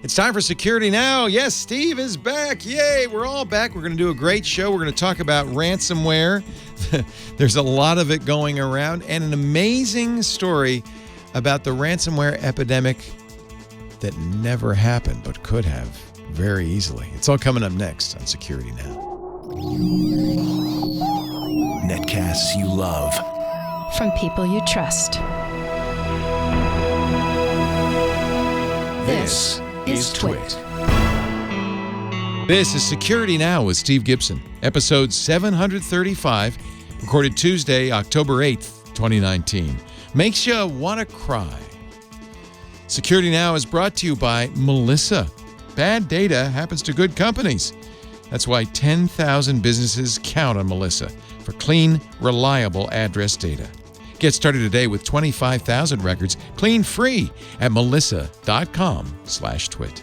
It's time for Security Now. Yes, Steve is back. Yay, we're all back. We're going to do a great show. We're going to talk about ransomware. There's a lot of it going around, and an amazing story about the ransomware epidemic that never happened but could have very easily. It's all coming up next on Security Now. Netcasts you love. From people you trust. This is Twit. This is Security Now with Steve Gibson, episode 735, recorded Tuesday, October 8th, 2019. Makes you want to cry. Security Now is brought to you by Melissa. Bad data happens to good companies. That's why 10,000 businesses count on Melissa for clean, reliable address data. Get started today with 25,000 records clean free at melissa.com/twit.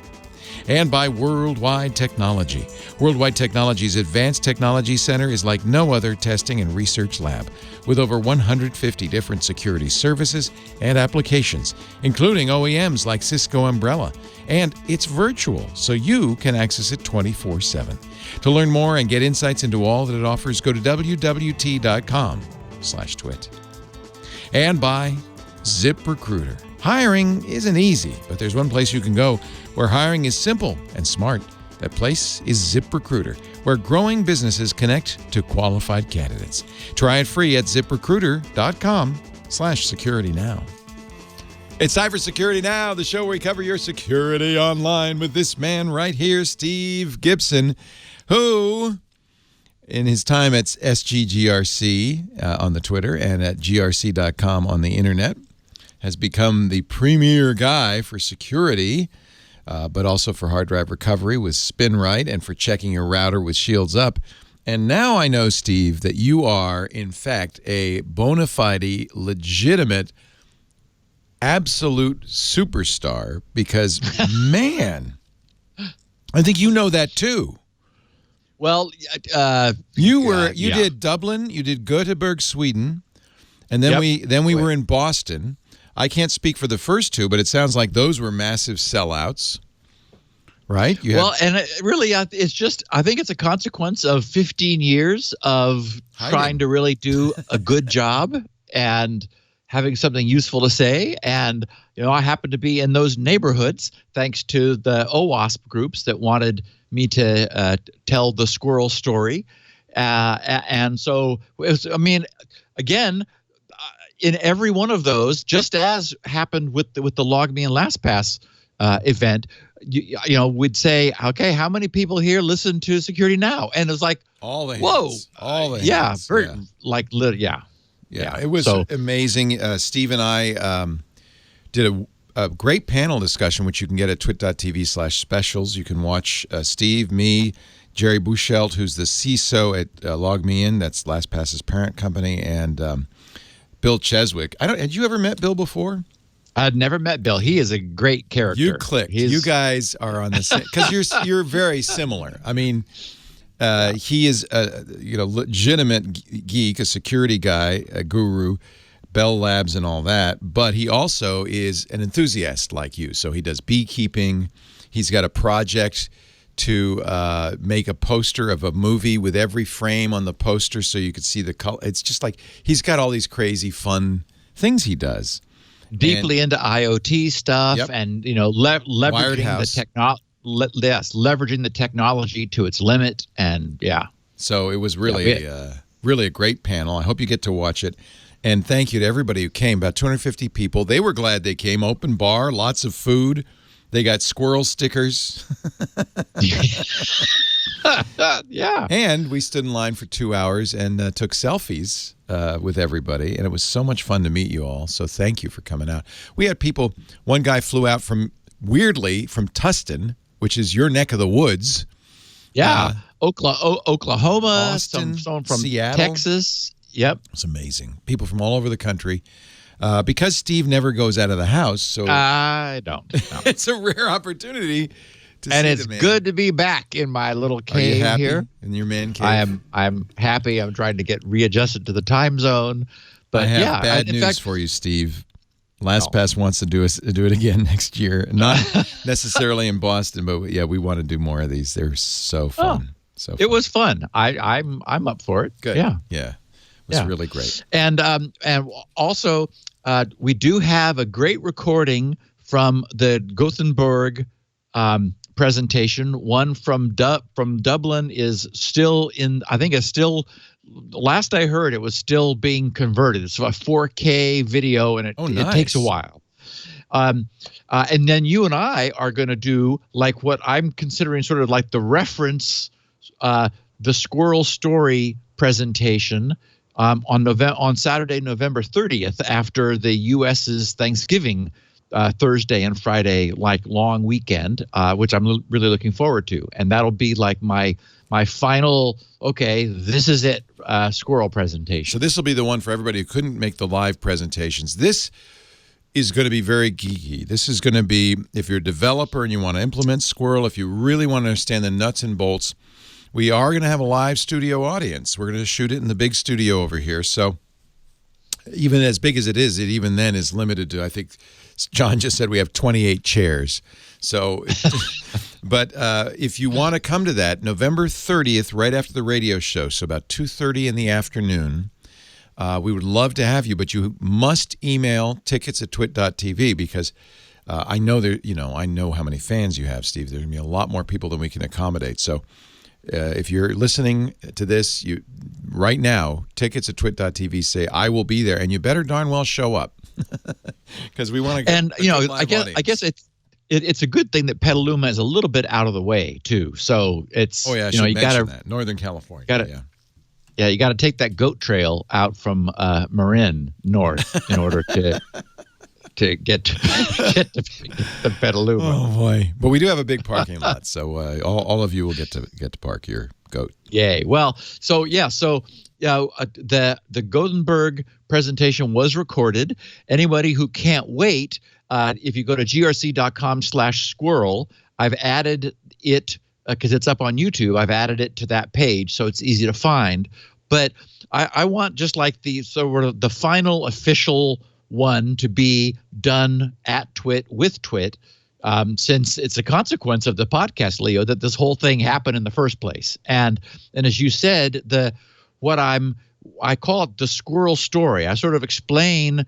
And by Worldwide Technology. Worldwide Technology's Advanced Technology Center is like no other testing and research lab, with over 150 different security services and applications, including OEMs like Cisco Umbrella. And it's virtual, so you can access it 24/7. To learn more and get insights into all that it offers, go to wwt.com/twit. And by ZipRecruiter. Hiring isn't easy, but there's one place you can go where hiring is simple and smart. That place is ZipRecruiter, where growing businesses connect to qualified candidates. Try it free at ziprecruiter.com/securitynow. It's time for Security Now, the show where we cover your security online with this man right here, Steve Gibson, who, in his time at SGGRC on the Twitter and at grc.com on the internet, has become the premier guy for security, but also for hard drive recovery with SpinRite and for checking your router with Shields Up. And now I know, Steve, that you are, in fact, a bona fide, legitimate, absolute superstar because, man, I think you know that too. Well, you did Dublin, you did Göteborg, Sweden, and then we were in Boston. I can't speak for the first two, but it sounds like those were massive sellouts, right? It's just, I think it's a consequence of 15 years of trying to really do a good job and having something useful to say. And, I happened to be in those neighborhoods thanks to the OWASP groups that wanted me to tell the squirrel story. And so, again, in every one of those, just as happened with the LogMe and LastPass event, we'd say, okay, how many people here listen to Security Now? And it's like, all the hands. Whoa, all the hands. Yeah, it was amazing. Steve and I did a great panel discussion, which you can get at twit.tv/specials. You can watch Steve, me, Jerry Buchelt, who's the CISO at LogMeIn, that's LastPass's parent company, and Bill Cheswick. Had you ever met Bill before? I'd never met Bill. He is a great character. You clicked. You guys are on the same, because you're very similar. I mean, he is a legitimate geek, a security guy, a guru, Bell Labs and all that. But he also is an enthusiast like you. So he does beekeeping. He's got a project to make a poster of a movie with every frame on the poster so you could see the color. It's just like he's got all these crazy fun things he does. Deeply into IoT stuff, and leveraging the technology to its limit, and So it was really really a great panel. I hope you get to watch it. And thank you to everybody who came, about 250 people. They were glad they came. Open bar, lots of food. They got squirrel stickers. Yeah. And we stood in line for 2 hours and took selfies with everybody. And it was so much fun to meet you all. So thank you for coming out. We had people, one guy flew out from Tustin, which is your neck of the woods. Yeah. Oklahoma, Austin, someone from Seattle. Texas. Yep. It's amazing. People from all over the country. Because Steve never goes out of the house, so I don't. No. It's a rare opportunity to and see it's the man. good to be back in my little cave. Are you happy here. In your man cave? I'm happy. I'm trying to get readjusted to the time zone. But I have bad news for you, Steve. LastPass wants to do it again next year. Not necessarily in Boston, but yeah, we want to do more of these. They're so fun. So fun. It was fun. I'm up for it. Good. Yeah. Yeah. It was really great. And also we do have a great recording from the Gothenburg presentation. One from Dublin is still in. I think it's still. Last I heard, it was still being converted. It's a 4K video, and it takes a while. And then you and I are going to do like what I'm considering sort of like the reference, the squirrel story presentation on Saturday, November 30th, after the U.S.'s Thanksgiving Thursday and Friday like long weekend, which I'm really looking forward to, and that'll be like my final. Okay, this is it. Squirrel presentation. So this will be the one for everybody who couldn't make the live presentations. This is going to be very geeky. This is going to be, if you're a developer and you want to implement Squirrel, if you really want to understand the nuts and bolts, we are going to have a live studio audience. We're going to shoot it in the big studio over here. So even as big as it is, it even then is limited to, I think John just said we have 28 chairs. So, but if you want to come to that, November 30th, right after the radio show, so about 2:30 in the afternoon, we would love to have you, but you must email tickets@twit.tv because I know I know how many fans you have, Steve. There's going to be a lot more people than we can accommodate. So if you're listening to this, right now, tickets@twit.tv, say I will be there, and you better darn well show up because we want to. And I guess it's a good thing that Petaluma is a little bit out of the way too. So it's I should mention that. Northern California. You got to take that goat trail out from Marin north in order to get to Petaluma. Oh boy! But we do have a big parking lot, so all of you will get to park your goat. Yay! Well, the Gothenburg presentation was recorded. Anybody who can't wait, if you go to grc.com/squirrel, I've added it because it's up on YouTube. I've added it to that page, so it's easy to find. But I want just like the final official one to be done at Twit with Twit, since it's a consequence of the podcast, Leo, that this whole thing happened in the first place. And as you said, I call it the squirrel story. I sort of explain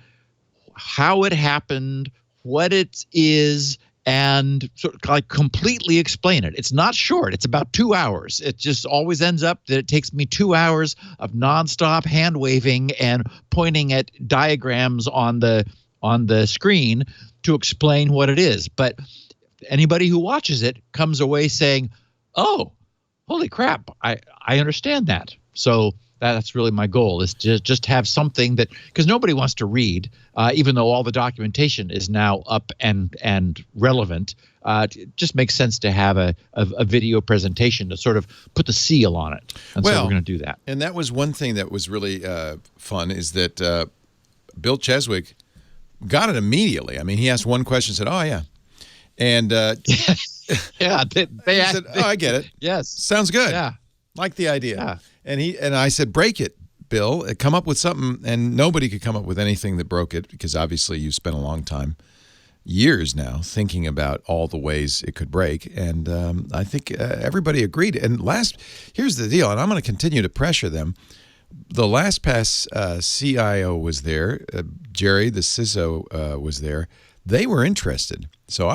how it happened, what it is, and sort of like completely explain it. It's not short. It's about 2 hours. It just always ends up that it takes me 2 hours of nonstop hand waving and pointing at diagrams on the screen to explain what it is. But anybody who watches it comes away saying, "Oh, holy crap, I understand that." So that's really my goal, is to just have something that, because nobody wants to read, even though all the documentation is now up and relevant. It just makes sense to have a video presentation to sort of put the seal on it. And so we're going to do that. And that was one thing that was really fun, is that Bill Cheswick got it immediately. I mean, he asked one question, said, "Oh, yeah." And yeah, they said, "Oh, I get it. Yes. Sounds good. Yeah. Like the idea." Yeah. And I said, "Break it, Bill. Come up with something." And nobody could come up with anything that broke it, because obviously you spent a long time, years now, thinking about all the ways it could break. And I think everybody agreed. And here's the deal, and I'm going to continue to pressure them. The LastPass CIO was there. Jerry, the CISO, was there. They were interested. So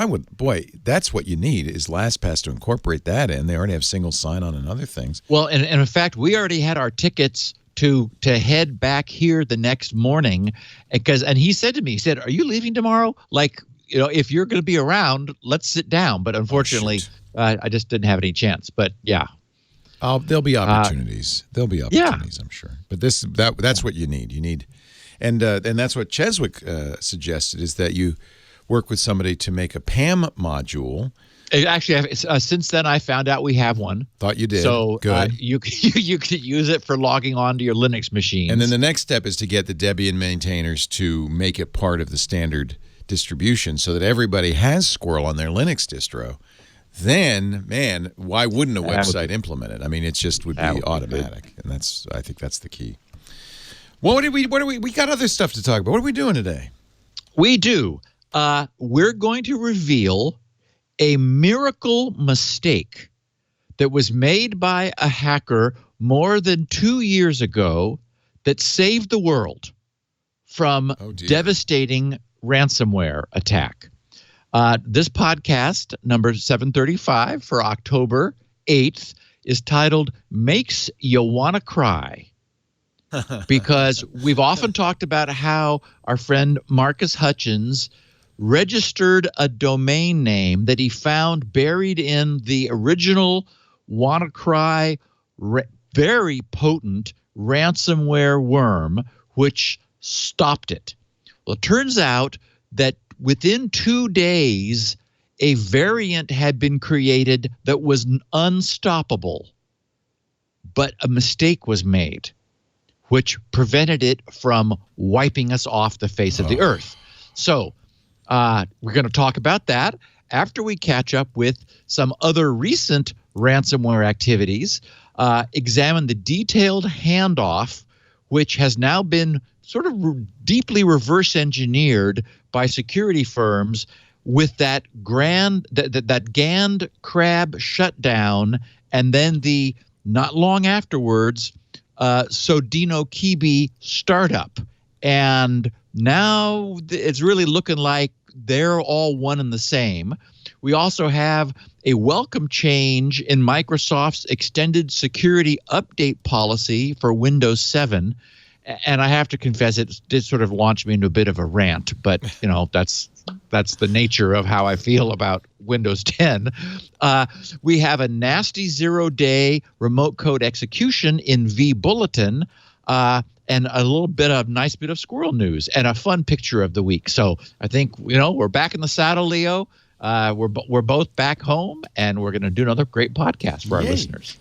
that's what you need, is LastPass to incorporate that in. They already have single sign-on and other things. Well, and in fact, we already had our tickets to head back here the next morning, and he said to me, he said, "Are you leaving tomorrow? Like, if you're going to be around, let's sit down." But unfortunately, I just didn't have any chance. But yeah. There'll be opportunities. There'll be opportunities, I'm sure. But that's what you need. You need, and that's what Cheswick suggested, is that you work with somebody to make a PAM module. Actually, since then I found out we have one. Thought you did. So good. You could use it for logging on to your Linux machines. And then the next step is to get the Debian maintainers to make it part of the standard distribution, so that everybody has Squirrel on their Linux distro. Then, man, why wouldn't a website implement it? I mean, it just would be automatic, and I think that's the key. We got other stuff to talk about. What are we doing today? We do. We're going to reveal a miracle mistake that was made by a hacker more than 2 years ago that saved the world from devastating ransomware attack. This podcast, number 735 for October 8th, is titled Makes You Wanna Cry. Because we've often talked about how our friend Marcus Hutchins registered a domain name that he found buried in the original WannaCry very potent ransomware worm, which stopped it. Well, it turns out that within 2 days, a variant had been created that was unstoppable, but a mistake was made, which prevented it from wiping us off the face of the earth. So we're going to talk about that after we catch up with some other recent ransomware activities, examine the detailed handoff, which has now been sort of deeply reverse engineered by security firms with that Gand crab shutdown, and then the not long afterwards Sodinokibi startup. And now it's really looking like they're all one and the same. We also have a welcome change in Microsoft's extended security update policy for Windows 7. And I have to confess, it did sort of launch me into a bit of a rant, but that's the nature of how I feel about Windows 10. We have a nasty 0-day remote code execution in vBulletin, and a little bit of nice bit of squirrel news and a fun picture of the week. So I think we're back in the saddle, Leo. We're both back home, and we're going to do another great podcast for our listeners.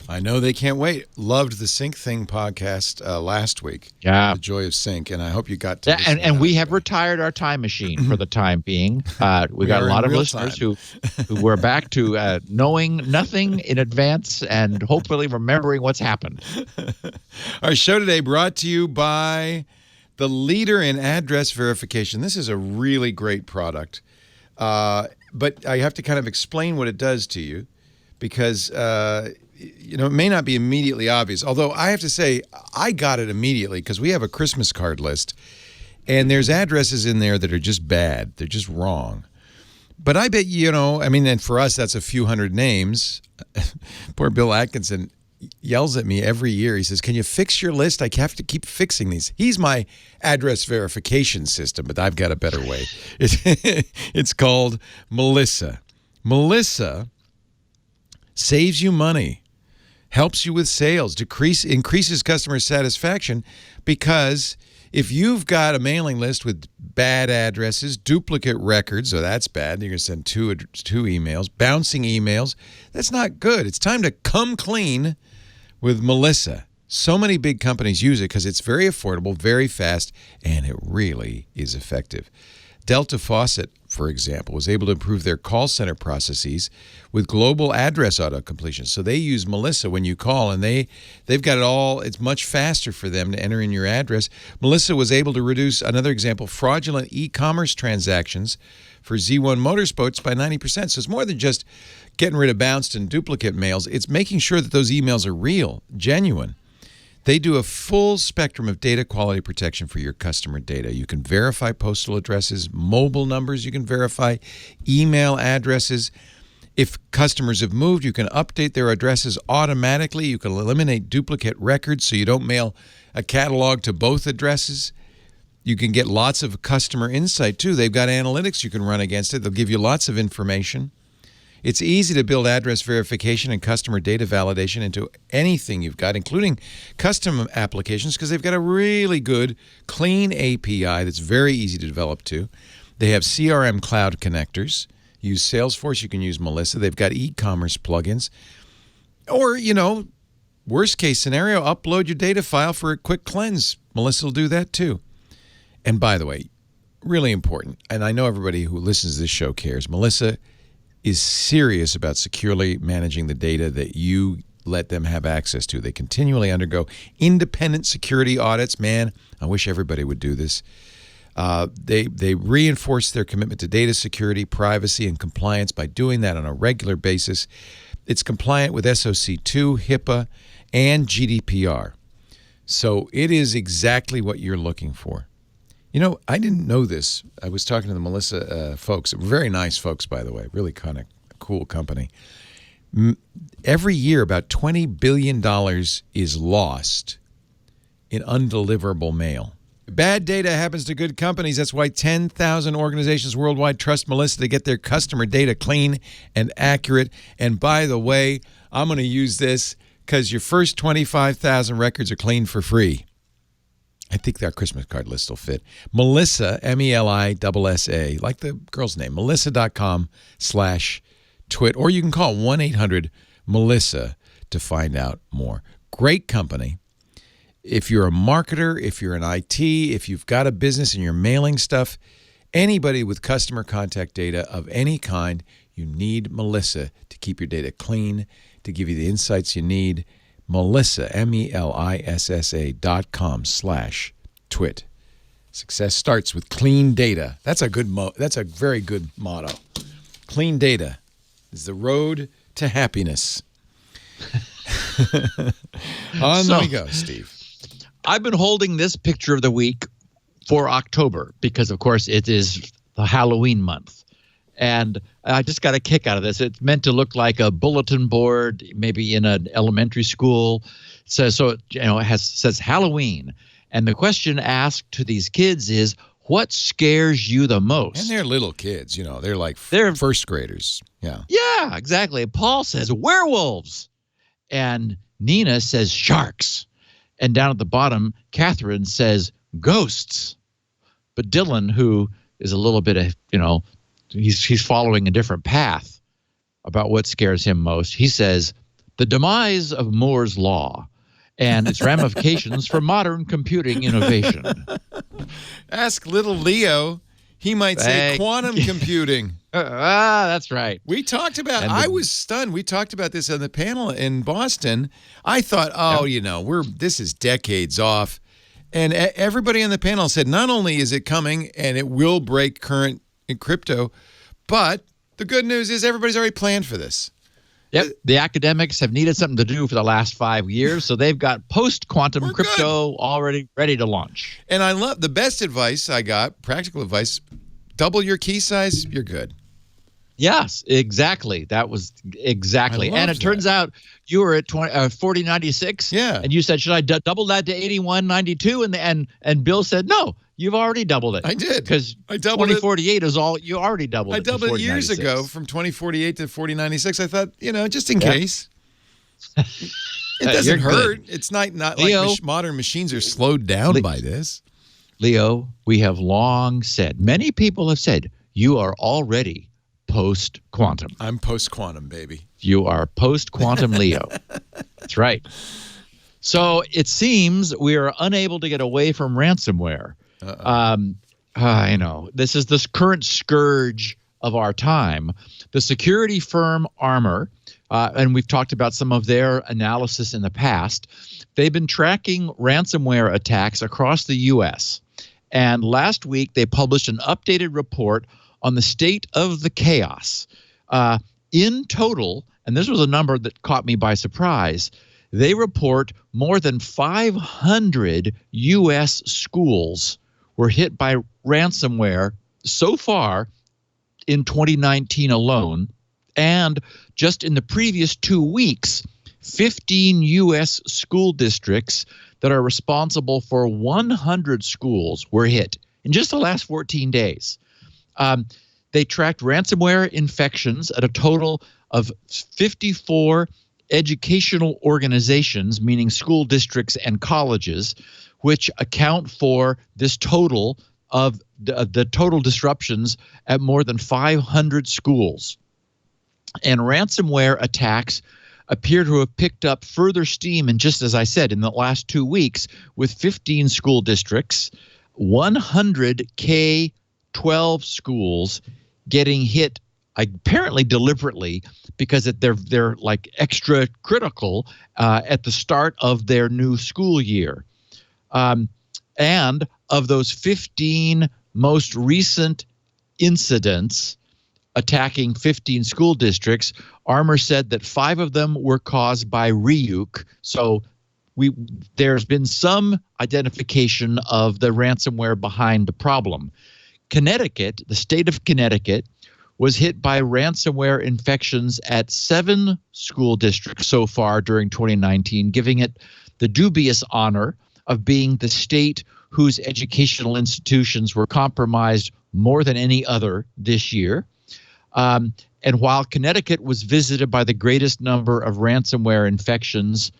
I know they can't wait. Loved the Sync Thing podcast last week. Yeah. The Joy of Sync, and I hope you got to and we have retired our time machine for the time being. We got a lot of listeners who were back to knowing nothing in advance and hopefully remembering what's happened. Our show today brought to you by the leader in address verification. This is a really great product, but I have to kind of explain what it does to you because it may not be immediately obvious, although I have to say I got it immediately because we have a Christmas card list, and there's addresses in there that are just bad. They're just wrong. But I bet, and for us, that's a few hundred names. Poor Bill Atkinson yells at me every year. He says, can you fix your list? I have to keep fixing these. He's my address verification system, but I've got a better way. It's called Melissa. Melissa saves you money, helps you with sales, increases customer satisfaction, because if you've got a mailing list with bad addresses, duplicate records, so that's bad. You're going to send two emails, bouncing emails. That's not good. It's time to come clean with Melissa. So many big companies use it because it's very affordable, very fast, and it really is effective. Delta Faucet, for example, was able to improve their call center processes with global address auto-completion. So they use Melissa when you call, and they've got it all. It's much faster for them to enter in your address. Melissa was able to reduce, another example, fraudulent e-commerce transactions for Z1 Motorsports by 90%. So it's more than just getting rid of bounced and duplicate mails. It's making sure that those emails are real, genuine. They do a full spectrum of data quality protection for your customer data. You can verify postal addresses, mobile numbers, you can verify email addresses. If customers have moved, you can update their addresses automatically. You can eliminate duplicate records so you don't mail a catalog to both addresses. You can get lots of customer insight, too. They've got analytics you can run against it. They'll give you lots of information. It's easy to build address verification and customer data validation into anything you've got, including custom applications, because they've got a really good, clean API that's very easy to develop to. They have CRM cloud connectors. Use Salesforce. You can use Melissa. They've got e-commerce plugins. Or, worst case scenario, upload your data file for a quick cleanse. Melissa will do that too. And by the way, really important, and I know everybody who listens to this show cares, Melissa is serious about securely managing the data that you let them have access to. They continually undergo independent security audits. Man, I wish everybody would do this. They reinforce their commitment to data security, privacy, and compliance by doing that on a regular basis. It's compliant with SOC2, HIPAA, and GDPR. So it is exactly what you're looking for. You know, I didn't know this. I was talking to the Melissa folks. Very nice folks, by the way. Really kind of cool company. Every year, about $20 billion is lost in undeliverable mail. Bad data happens to good companies. That's why 10,000 organizations worldwide trust Melissa to get their customer data clean and accurate. And by the way, I'm going to use this because your first 25,000 records are cleaned for free. I think that Christmas card list will fit. Melissa, MELISSA, like the girl's name, melissa.com/twit, or you can call 1-800-MELISSA to find out more. Great company. If you're a marketer, if you're in IT, if you've got a business and you're mailing stuff, anybody with customer contact data of any kind, you need Melissa to keep your data clean, to give you the insights you need. Melissa, MELISSA.com/twit. Success starts with clean data. That's a very good motto. Clean data is the road to happiness. Let me go, Steve. I've been holding this picture of the week for October because, of course, it is the Halloween month. And I just got a kick out of this. It's meant to look like a bulletin board, maybe in an elementary school. So it says Halloween. And the question asked to these kids is, what scares you the most? And they're little kids, they're like first graders. Yeah. Yeah, exactly. Paul says werewolves. And Nina says sharks. And down at the bottom, Catherine says ghosts. But Dylan, who is a little bit of, he's following a different path about what scares him most. He says the demise of Moore's Law and its ramifications for modern computing innovation. Ask little Leo. He might say quantum computing. That's right. We talked about, I was stunned. We talked about this on the panel in Boston. I thought, this is decades off. And everybody on the panel said, not only is it coming and it will break current in crypto, but the good news is everybody's already planned for this. Yep. The academics have needed something to do for the last 5 years, so they've got post-quantum crypto already ready to launch. And I love the best advice I got, practical advice, double your key size, you're good. Yes, exactly. That was exactly. And it turns out you were at 4096. Yeah. And you said, should I double that to 8192? And Bill said, no, you've already doubled it. I did. Because I doubled 2048 is all, you already doubled it. I doubled it years ago from 2048 to 4096. I thought, just in case. It doesn't hurt. Good. It's not Leo, like modern machines are slowed down by this. Leo, we have long said, many people have said, you are already post-quantum. I'm post-quantum, baby. You are post-quantum Leo. That's right. So it seems we are unable to get away from ransomware. I know. This is this current scourge of our time. The security firm Armor, and we've talked about some of their analysis in the past, they've been tracking ransomware attacks across the U.S. And last week, they published an updated report on the state of the chaos. In total, and this was a number that caught me by surprise, they report more than 500 U.S. schools were hit by ransomware so far in 2019 alone. And just in the previous 2 weeks, 15 U.S. school districts that are responsible for 100 schools were hit in just the last 14 days. They tracked ransomware infections at a total of 54 educational organizations, meaning school districts and colleges, which account for this total of the total disruptions at more than 500 schools. And ransomware attacks appear to have picked up further steam, and just as I said, in the last 2 weeks, with 15 school districts, 100 K-12 schools getting hit, apparently deliberately, because they're like extra critical at the start of their new school year. And of those 15 most recent incidents attacking 15 school districts, Armor said that 5 of them were caused by Ryuk. So there's been some identification of the ransomware behind the problem. Connecticut, the state of Connecticut, was hit by ransomware infections at 7 school districts so far during 2019, giving it the dubious honor of being the state whose educational institutions were compromised more than any other this year. And while Connecticut was visited by the greatest number of ransomware infections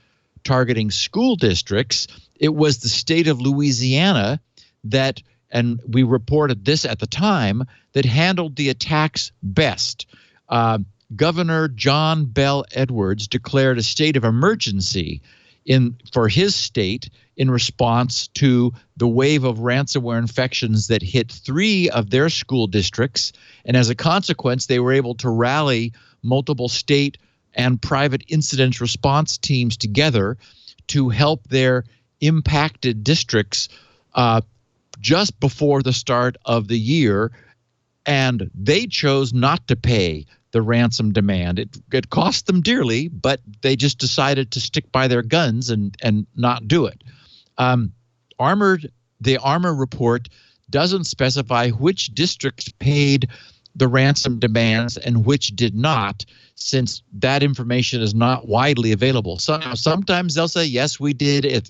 targeting school districts, it was the state of Louisiana that, and we reported this at the time, that handled the attacks best. Governor John Bell Edwards declared a state of emergency for his state in response to the wave of ransomware infections that hit 3 of their school districts. And as a consequence, they were able to rally multiple state and private incident response teams together to help their impacted districts just before the start of the year. And they chose not to pay the ransom demand. It cost them dearly, but they just decided to stick by their guns and not do it. The Armor report doesn't specify which districts paid the ransom demands and which did not, since that information is not widely available. Sometimes they'll say, yes, we did. If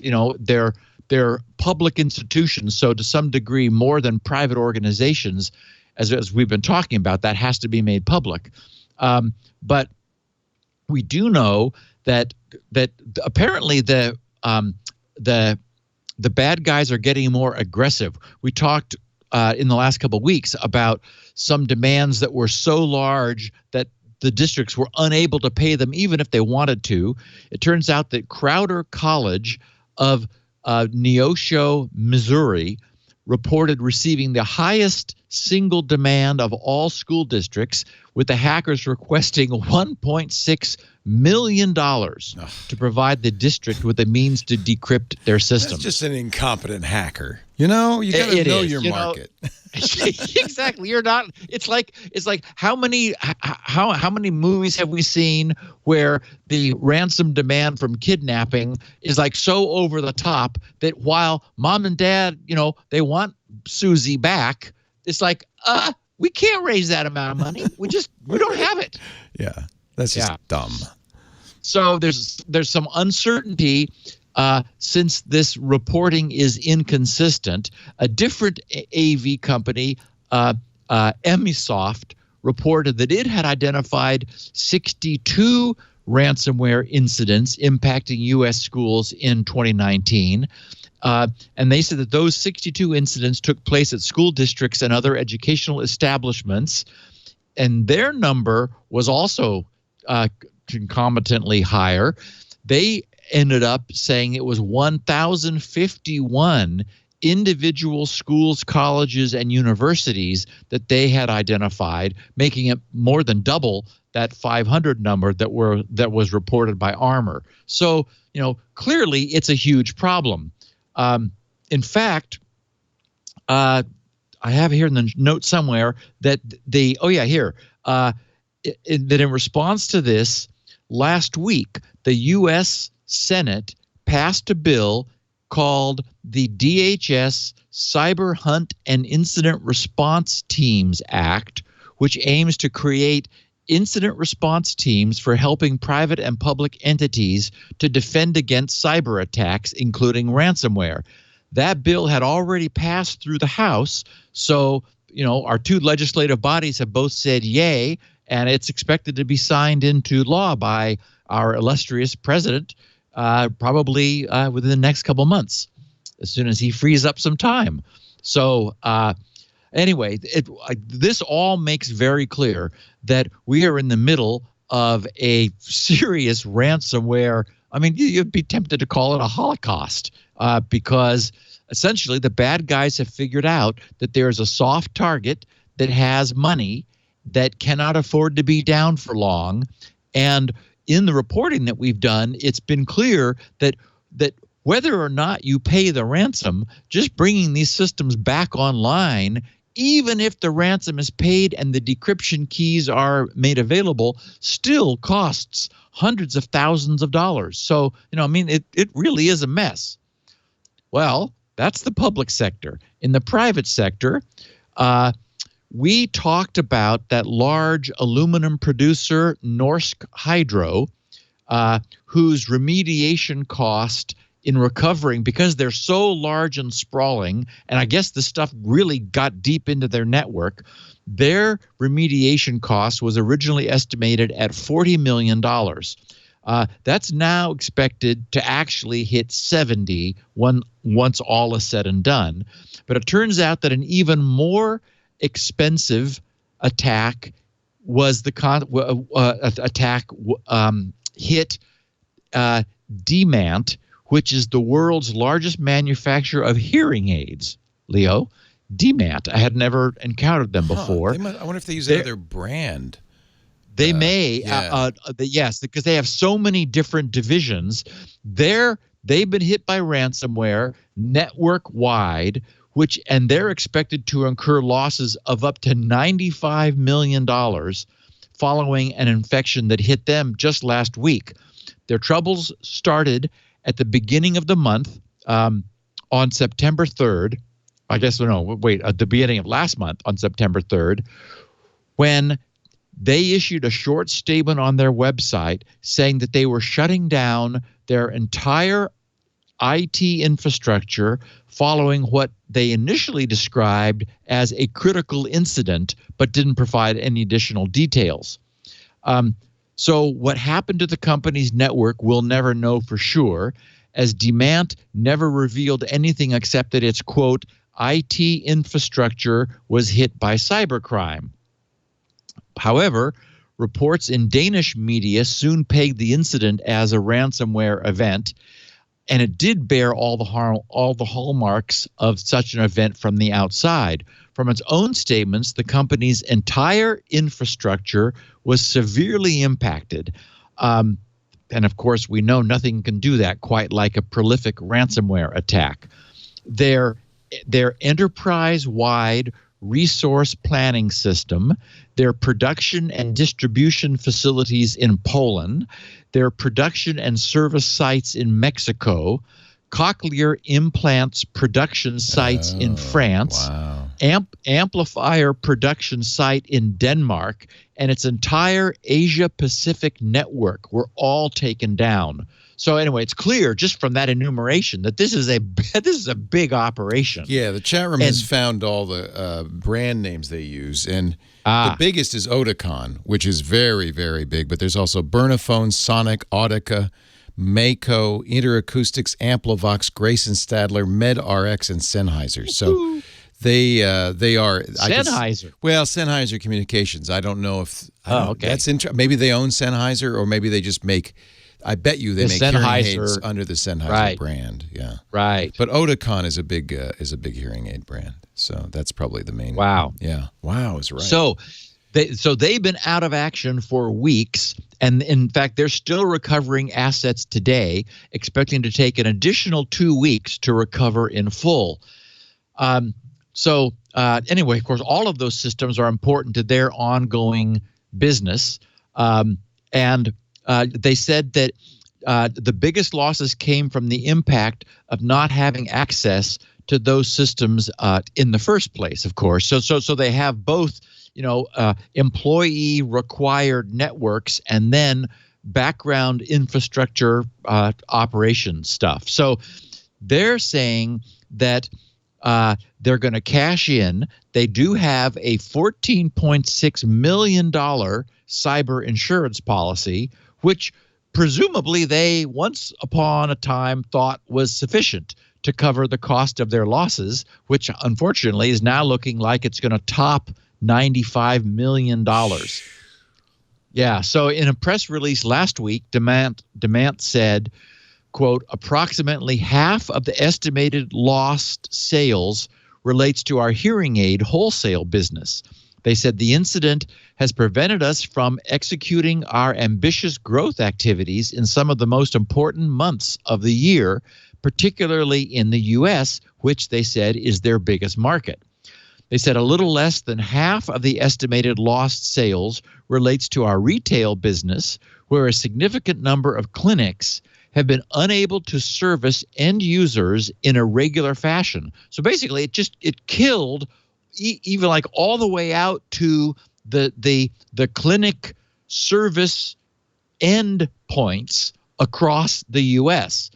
they're public institutions, so to some degree more than private organizations, as we've been talking about, that has to be made public. But we do know that apparently the bad guys are getting more aggressive. We talked in the last couple of weeks about some demands that were so large that the districts were unable to pay them even if they wanted to. It turns out that Crowder College of Neosho, Missouri, reported receiving the highest single demand of all school districts, with the hackers requesting $1.6 million to provide the district with the means to decrypt their systems. That's just an incompetent hacker. You got to know your market. Exactly. You're not. It's like how many movies have we seen where the ransom demand from kidnapping is like so over the top that while mom and dad, they want Susie back, it's like, we can't raise that amount of money. We don't have it. Yeah, that's just dumb. So there's some uncertainty since this reporting is inconsistent. A different AV company, Emisoft, reported that it had identified 62 ransomware incidents impacting U.S. schools in 2019. And they said that those 62 incidents took place at school districts and other educational establishments. And their number was also concomitantly higher. They ended up saying it was 1,051 individual schools, colleges, and universities that they had identified, making it more than double that 500 number that was reported by Armor. So, clearly it's a huge problem. In fact, I have here in the note somewhere that that in response to this, last week, the U.S. Senate passed a bill called the DHS Cyber Hunt and Incident Response Teams Act, which aims to create incident response teams for helping private and public entities to defend against cyber attacks, including ransomware. That bill had already passed through the House, so our 2 legislative bodies have both said yay, and it's expected to be signed into law by our illustrious president probably within the next couple months, as soon as he frees up some time. So anyway, this all makes very clear that we are in the middle of a serious ransomware. I mean, you'd be tempted to call it a holocaust because essentially the bad guys have figured out that there's a soft target that has money that cannot afford to be down for long. And in the reporting that we've done, it's been clear that whether or not you pay the ransom, just bringing these systems back online, even if the ransom is paid and the decryption keys are made available, still costs hundreds of thousands of dollars. So, it really is a mess. Well, that's the public sector. In the private sector, we talked about that large aluminum producer, Norsk Hydro, whose remediation cost in recovering, because they're so large and sprawling, and I guess the stuff really got deep into their network, their remediation cost was originally estimated at $40 million. That's now expected to actually hit 70 once all is said and done. But it turns out that an even more expensive attack was hit Demant, which is the world's largest manufacturer of hearing aids. Leo, Demant. I had never encountered them before. I wonder if they use another brand. They may. Yes, because they have so many different divisions. They've been hit by ransomware network-wide, and they're expected to incur losses of up to $95 million following an infection that hit them just last week. Their troubles started at the beginning of the month, on September 3rd. At the beginning of last month, on September 3rd, when they issued a short statement on their website saying that they were shutting down their entire IT infrastructure following what they initially described as a critical incident, but didn't provide any additional details. So what happened to the company's network we'll never know for sure, as Demant never revealed anything except that its, quote, IT infrastructure was hit by cybercrime. However, reports in Danish media soon pegged the incident as a ransomware event, and it did bear all the hallmarks of such an event from the outside. From its own statements, the company's entire infrastructure was severely impacted. And of course, we know nothing can do that quite like a prolific ransomware attack. Their enterprise-wide resource planning system, their production and distribution facilities in Poland, their production and service sites in Mexico, cochlear implants production sites in France, amplifier production site in Denmark, and its entire Asia-Pacific network were all taken down. So anyway, it's clear just from that enumeration that this is a big operation. Yeah, the chat room has found all the brand names they use, and the biggest is Oticon, which is very, very big. But there's also Bernaphone, Sonic, Audica, Mako, Interacoustics, Amplivox, Grayson Stadler, MedRx, and Sennheiser. So they are Sennheiser. Sennheiser Communications. I don't know if okay. That's maybe they own Sennheiser, or maybe they just make. I bet you they make hearing aids under the Sennheiser brand. Yeah, right. But Oticon is a big hearing aid brand. So that's probably the main. Wow. Yeah. Wow is right. So they've been out of action for weeks, and in fact, they're still recovering assets today, expecting to take an additional 2 weeks to recover in full. Anyway, of course, all of those systems are important to their ongoing business, and they said that the biggest losses came from the impact of not having access to those systems in the first place, of course. So they have both, employee required networks and then background infrastructure operation stuff. So they're saying that they're going to cash in. They do have a $14.6 million cyber insurance policy, which presumably they once upon a time thought was sufficient to cover the cost of their losses, which unfortunately is now looking like it's going to top $95 million. Yeah, so in a press release last week, Demant said, quote, approximately half of the estimated lost sales relates to our hearing aid wholesale business. They said the incident has prevented us from executing our ambitious growth activities in some of the most important months of the year, particularly in the U.S., which they said is their biggest market. They said a little less than half of the estimated lost sales relates to our retail business, where a significant number of clinics have been unable to service end users in a regular fashion. So basically, it killed even like all the way out to the clinic service end points across the U.S.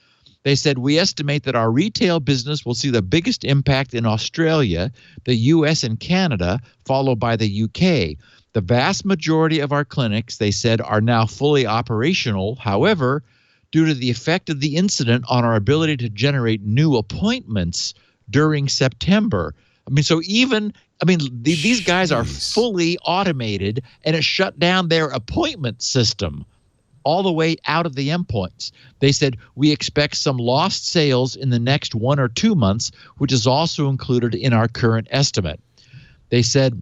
They said, we estimate that our retail business will see the biggest impact in Australia, the U.S. and Canada, followed by the U.K. The vast majority of our clinics, they said, are now fully operational. However, due to the effect of the incident on our ability to generate new appointments during September. These guys are fully automated, and it shut down their appointment system all the way out of the endpoints. They said, we expect some lost sales in the next 1 or 2 months, which is also included in our current estimate. They said,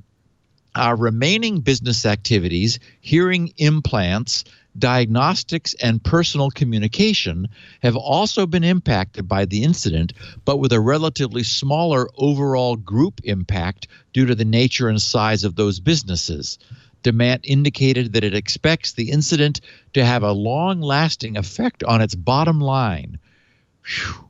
our remaining business activities, hearing implants, diagnostics, and personal communication have also been impacted by the incident, but with a relatively smaller overall group impact due to the nature and size of those businesses. Demand indicated that it expects the incident to have a long-lasting effect on its bottom line.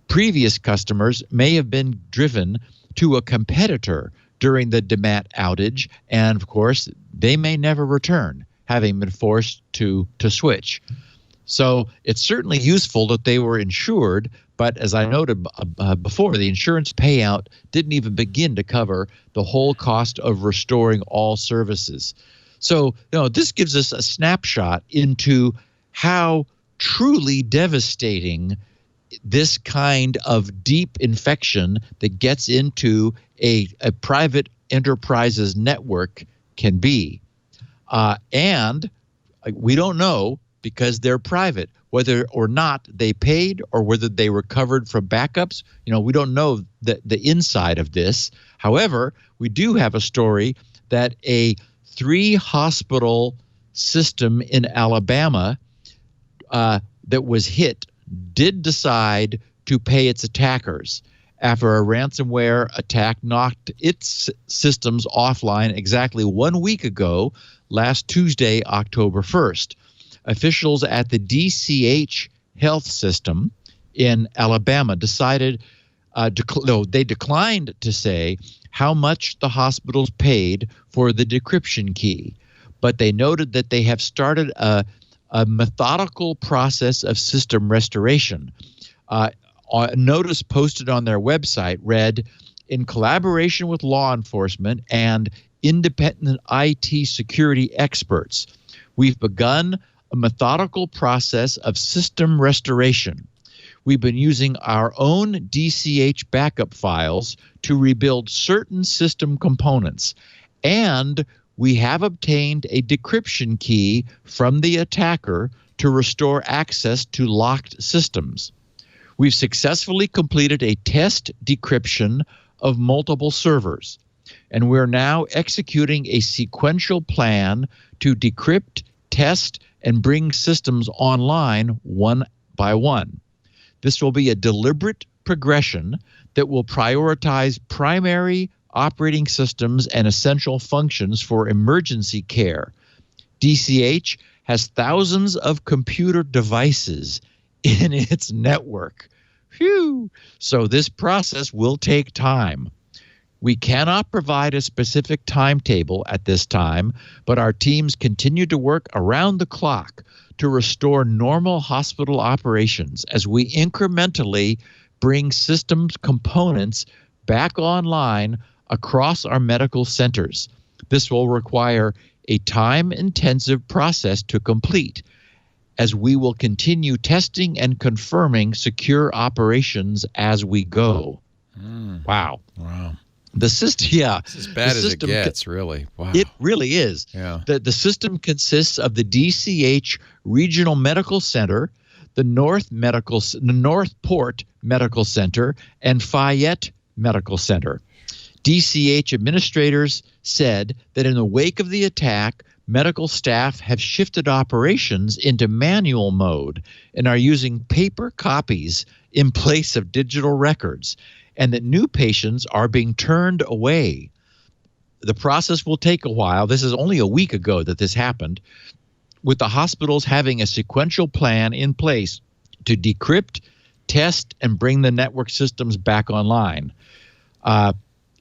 Previous customers may have been driven to a competitor during the DMAT outage, and of course, they may never return, having been forced to switch. So it's certainly useful that they were insured, but as I noted before, the insurance payout didn't even begin to cover the whole cost of restoring all services. So, this gives us a snapshot into how truly devastating this kind of deep infection that gets into a private enterprise's network can be. And we don't know, because they're private, whether or not they paid or whether they recovered from backups. We don't know the inside of this. However, we do have a story that a 3-hospital system in Alabama that was hit did decide to pay its attackers after a ransomware attack knocked its systems offline exactly 1 week ago, last Tuesday, October 1st. Officials at the DCH Health System in Alabama decided they declined to say how much the hospitals paid for the decryption key, but they noted that they have started a methodical process of system restoration. A notice posted on their website read, in collaboration with law enforcement and independent IT security experts, we've begun a methodical process of system restoration. We've been using our own DCH backup files to rebuild certain system components, and we have obtained a decryption key from the attacker to restore access to locked systems. We've successfully completed a test decryption of multiple servers, and we're now executing a sequential plan to decrypt, test, and bring systems online one by one. This will be a deliberate progression that will prioritize primary operating systems and essential functions for emergency care. DCH has thousands of computer devices in its network. Phew! So this process will take time. We cannot provide a specific timetable at this time, but our teams continue to work around the clock to restore normal hospital operations as we incrementally bring systems components back online across our medical centers. This will require a time-intensive process to complete, as we will continue testing and confirming secure operations as we go. Wow. The system, It's as bad as it gets, really. Wow. It really is. Yeah. The system consists of the DCH Regional Medical Center, the Northport Medical Center, and Fayette Medical Center. DCH administrators said that in the wake of the attack, medical staff have shifted operations into manual mode and are using paper copies in place of digital records, and that new patients are being turned away. The process will take a while. This is only a week ago that this happened, with the hospitals having a sequential plan in place to decrypt, test, and bring the network systems back online.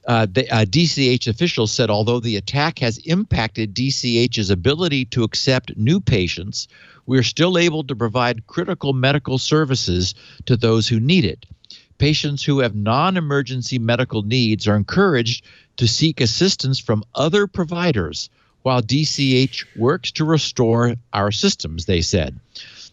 DCH officials said although the attack has impacted DCH's ability to accept new patients, we are still able to provide critical medical services to those who need it. Patients who have non-emergency medical needs are encouraged to seek assistance from other providers while DCH works to restore our systems, they said.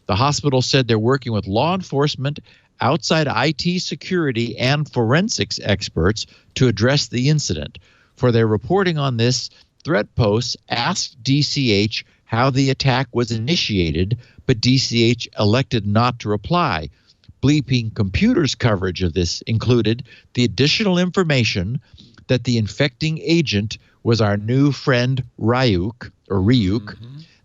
The hospital said they're working with law enforcement, outside IT security, and forensics experts to address the incident. For their reporting on this, Threat Posts asked DCH how the attack was initiated, but DCH elected not to reply. Bleeping Computer's coverage of this included the additional information that the infecting agent was our new friend Ryuk,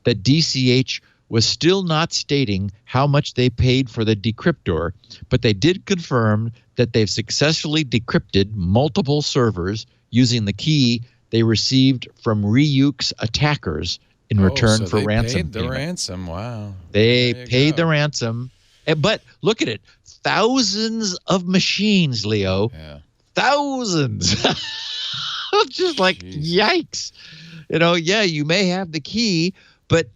that DCH was still not stating how much they paid for the decryptor, but they did confirm that they've successfully decrypted multiple servers using the key they received from Ryuk's attackers in return for ransom paid the payment. ransom. Wow. They paid the ransom. But look at it. Thousands of machines, Leo. Yeah. Thousands. Just like, yikes. You may have the key, but,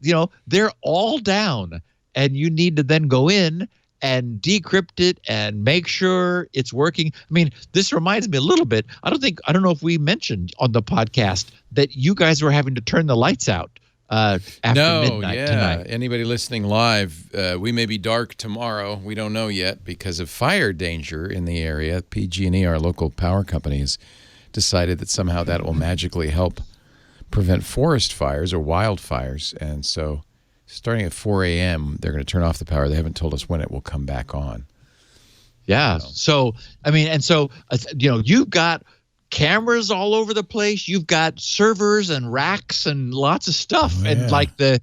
they're all down, and you need to then go in and decrypt it and make sure it's working. I mean, this reminds me a little bit. I don't know if we mentioned on the podcast that you guys were having to turn the lights out after midnight tonight. Anybody listening live, we may be dark tomorrow. We don't know yet because of fire danger in the area. PG&E, our local power company, has decided that somehow that will magically help prevent forest fires or wildfires. And so starting at 4 a.m., they're going to turn off the power. They haven't told us when it will come back on. Yeah. So, you've got cameras all over the place. You've got servers and racks and lots of stuff. Oh, yeah. And like the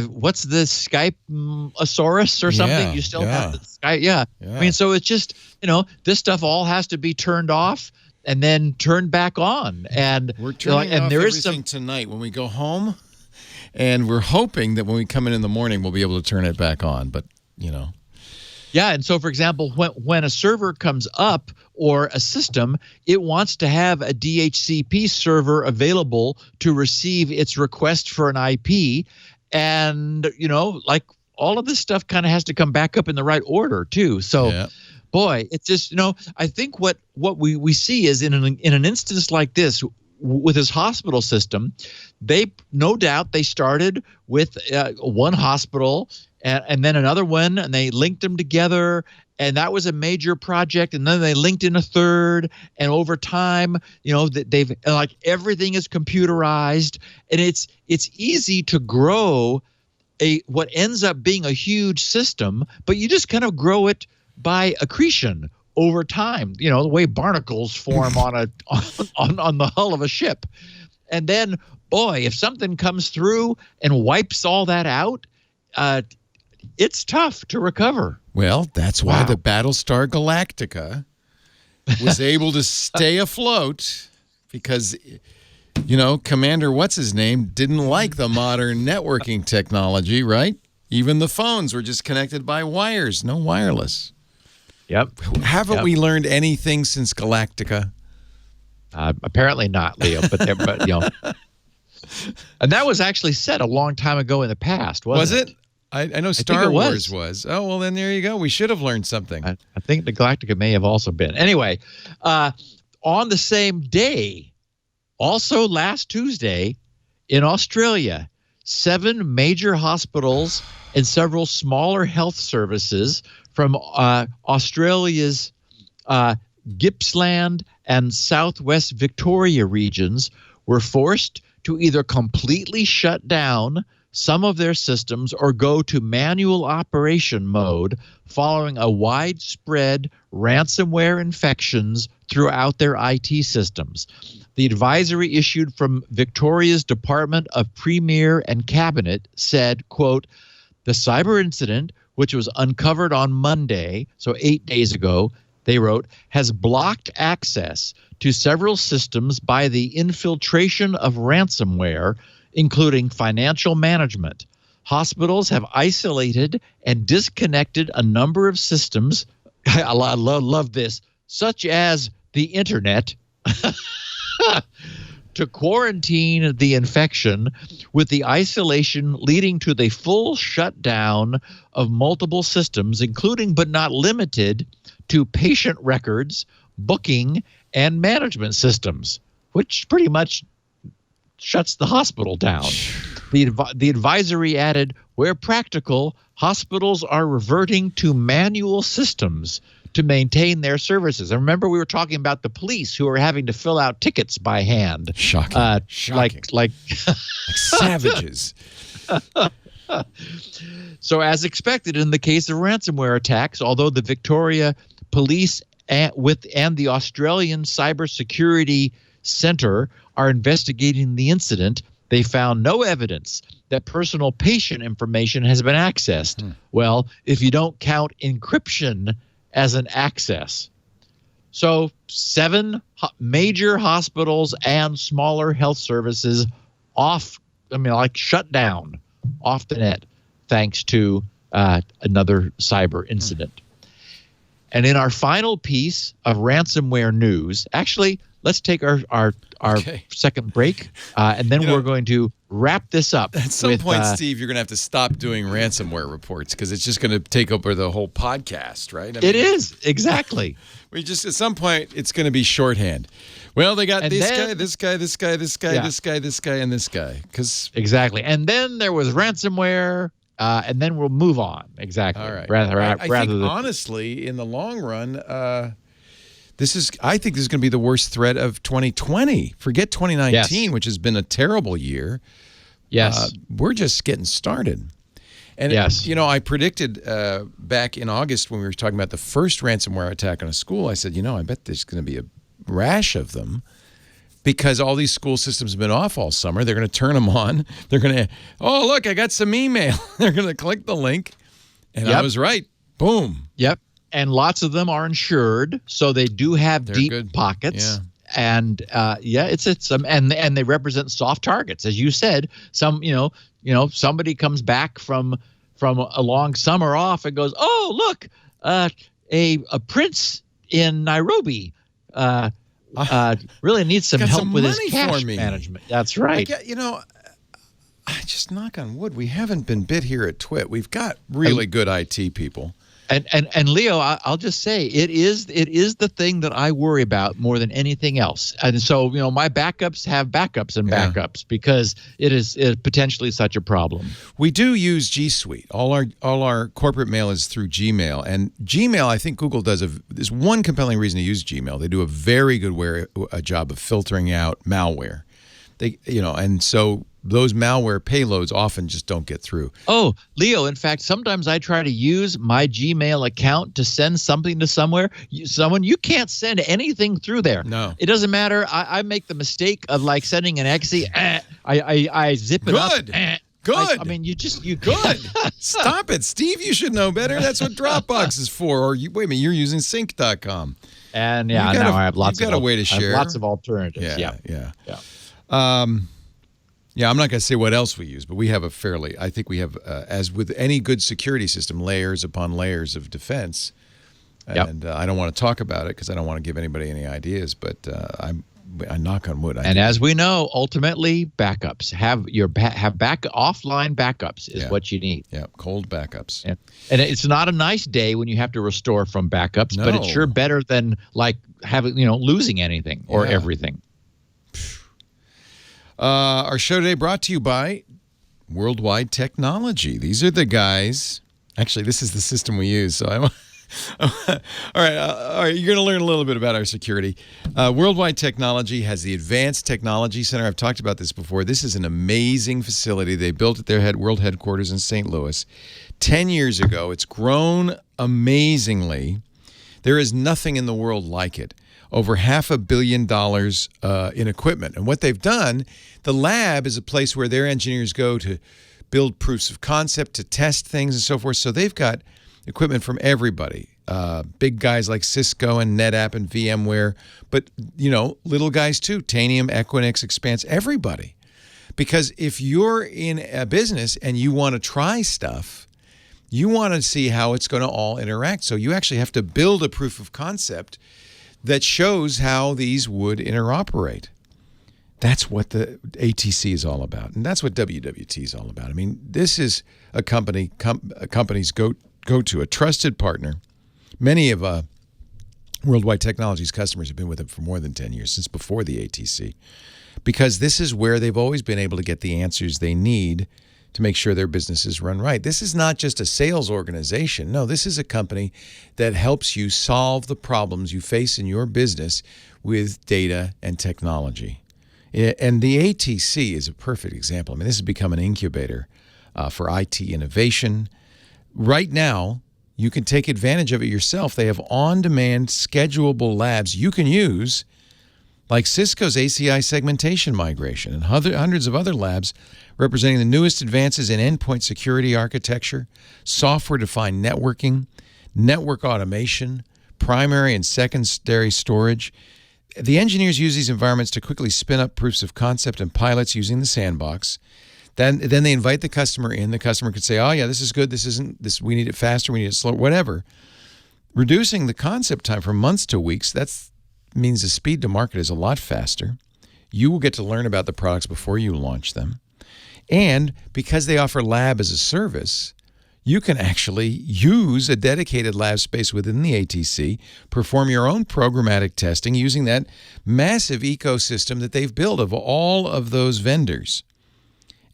what's the Skype Asaurus or something? Yeah, You still have the Skype. Yeah. I mean, so it's just, this stuff all has to be turned off and then turned back on. And we're turning off there everything tonight when we go home. And we're hoping that when we come in the morning, we'll be able to turn it back on. But, Yeah, and so, for example, when a server comes up or a system, it wants to have a DHCP server available to receive its request for an IP. And, all of this stuff kind of has to come back up in the right order, too. So, boy, it's just, I think what we see is in an instance like this, with his hospital system, they no doubt they started with one hospital and then another one, and they linked them together, and that was a major project, and then they linked in a third, and over time, they've like everything is computerized, and it's easy to grow what ends up being a huge system, but you just kind of grow it by accretion over time, the way barnacles form on the hull of a ship. And then, boy, if something comes through and wipes all that out, it's tough to recover. Well, that's why the Battlestar Galactica was able to stay afloat because, Commander What's-His-Name didn't like the modern networking technology, right? Even the phones were just connected by wires, no wireless. Yep. Haven't we learned anything since Galactica? Apparently not, Leo. But and that was actually said a long time ago in the past, wasn't it? I know Star Wars was. Oh, well, then there you go. We should have learned something. I think the Galactica may have also been. Anyway, on the same day, also last Tuesday, in Australia, 7 major hospitals and several smaller health services from Australia's Gippsland and Southwest Victoria regions were forced to either completely shut down some of their systems or go to manual operation mode following a widespread ransomware infections throughout their IT systems. The advisory issued from Victoria's Department of Premier and Cabinet said, quote, "The cyber incident, which was uncovered on Monday, so 8 days ago, they wrote, has blocked access to several systems by the infiltration of ransomware, including financial management. Hospitals have isolated and disconnected a number of systems. I love this, such as the internet, to quarantine the infection, with the isolation leading to the full shutdown of multiple systems, including but not limited to patient records, booking, and management systems, which pretty much shuts the hospital down. The advisory added, where practical, hospitals are reverting to manual systems to maintain their services. And remember, we were talking about the police who are having to fill out tickets by hand. Shocking. Shocking. Like savages. So as expected in the case of ransomware attacks, although the Victoria Police and the Australian Cybersecurity Centre are investigating the incident, they found no evidence that personal patient information has been accessed. Well, if you don't count encryption as an access. So 7 major hospitals and smaller health services shut down off the net thanks to another cyber incident. And in our final piece of ransomware news, actually, let's take our second break, and then we're going to wrap this up. At some point, Steve, you're going to have to stop doing ransomware reports because it's just going to take over the whole podcast, right? It is, exactly. At some point, it's going to be shorthand. Well, they got this guy, this guy, this guy, this guy, this guy, this guy, and this guy. Exactly. And then there was ransomware, and then we'll move on. Exactly. All right. I think, honestly, in the long run, I think this is going to be the worst threat of 2020. Forget 2019, which has been a terrible year. Yes. We're just getting started. And, I predicted back in August when we were talking about the first ransomware attack on a school, I said, I bet there's going to be a rash of them because all these school systems have been off all summer. They're going to turn them on. They're going to, oh, look, I got some email. They're going to click the link. And I was right. Boom. Yep. And lots of them are insured, so they do have deep pockets. Yeah. And and they represent soft targets, as you said. Somebody comes back from a long summer off and goes, "Oh, look, a prince in Nairobi really needs some help with his cash management." That's right. I just knock on wood. We haven't been bit here at TWIT. We've got really good IT people. And Leo, I'll just say it is the thing that I worry about more than anything else. And so, my backups have backups and backups because it is potentially such a problem. We do use G Suite. All our corporate mail is through Gmail, and Gmail, I think Google there's one compelling reason to use Gmail. They do a very good job of filtering out malware. And so those malware payloads often just don't get through. Oh, Leo, in fact, sometimes I try to use my Gmail account to send something to someone. You can't send anything through there. No. It doesn't matter. I make the mistake of sending an exe. I zip it up. Good. You good. Stop it, Steve. You should know better. That's what Dropbox is for. Or wait a minute, you're using sync.com. And now I have lots of way to share. Lots of alternatives. Yeah. I'm not going to say what else we use, but we have I think we have, as with any good security system, layers upon layers of defense. And I don't want to talk about it because I don't want to give anybody any ideas, but I knock on wood. As we know, ultimately, backups. Have offline backups is what you need. Yeah, cold backups. And it's not a nice day when you have to restore from backups, but it's sure better than losing anything or everything. Our show today brought to you by Worldwide Technology. These are the guys. Actually, this is the system we use. So all right. You're going to learn a little bit about our security. Worldwide Technology has the Advanced Technology Center. I've talked about this before. This is an amazing facility. They built at their world headquarters in St. Louis 10 years ago. It's grown amazingly. There is nothing in the world like it. Over $500 million in equipment. And what they've done, the lab is a place where their engineers go to build proofs of concept, to test things and so forth. So they've got equipment from everybody. Big guys like Cisco and NetApp and VMware, but, little guys too, Tanium, Equinix, Expanse, everybody. Because if you're in a business and you want to try stuff, you want to see how it's going to all interact. So you actually have to build a proof of concept that shows how these would interoperate. That's what the ATC is all about, and that's what WWT is all about. I mean, this is a company's go-to, a trusted partner. Many of Worldwide Technologies customers have been with them for more than 10 years, since before the ATC, because this is where they've always been able to get the answers they need to make sure their businesses run right. This is not just a sales organization. No, this is a company that helps you solve the problems you face in your business with data and technology. And the ATC is a perfect example. I mean, this has become an incubator for IT innovation. Right now, you can take advantage of it yourself. They have on-demand schedulable labs you can use, like Cisco's ACI segmentation migration and hundreds of other labs representing the newest advances in endpoint security architecture, software-defined networking, network automation, primary and secondary storage. The engineers use these environments to quickly spin up proofs of concept and pilots using the sandbox. Then they invite the customer in. The customer could say, oh, yeah, this is good. This isn't this. We need it faster. We need it slower, whatever. Reducing the concept time from months to weeks, that means the speed to market is a lot faster. You will get to learn about the products before you launch them. And because they offer lab as a service, you can actually use a dedicated lab space within the ATC, perform your own programmatic testing using that massive ecosystem that they've built of all of those vendors.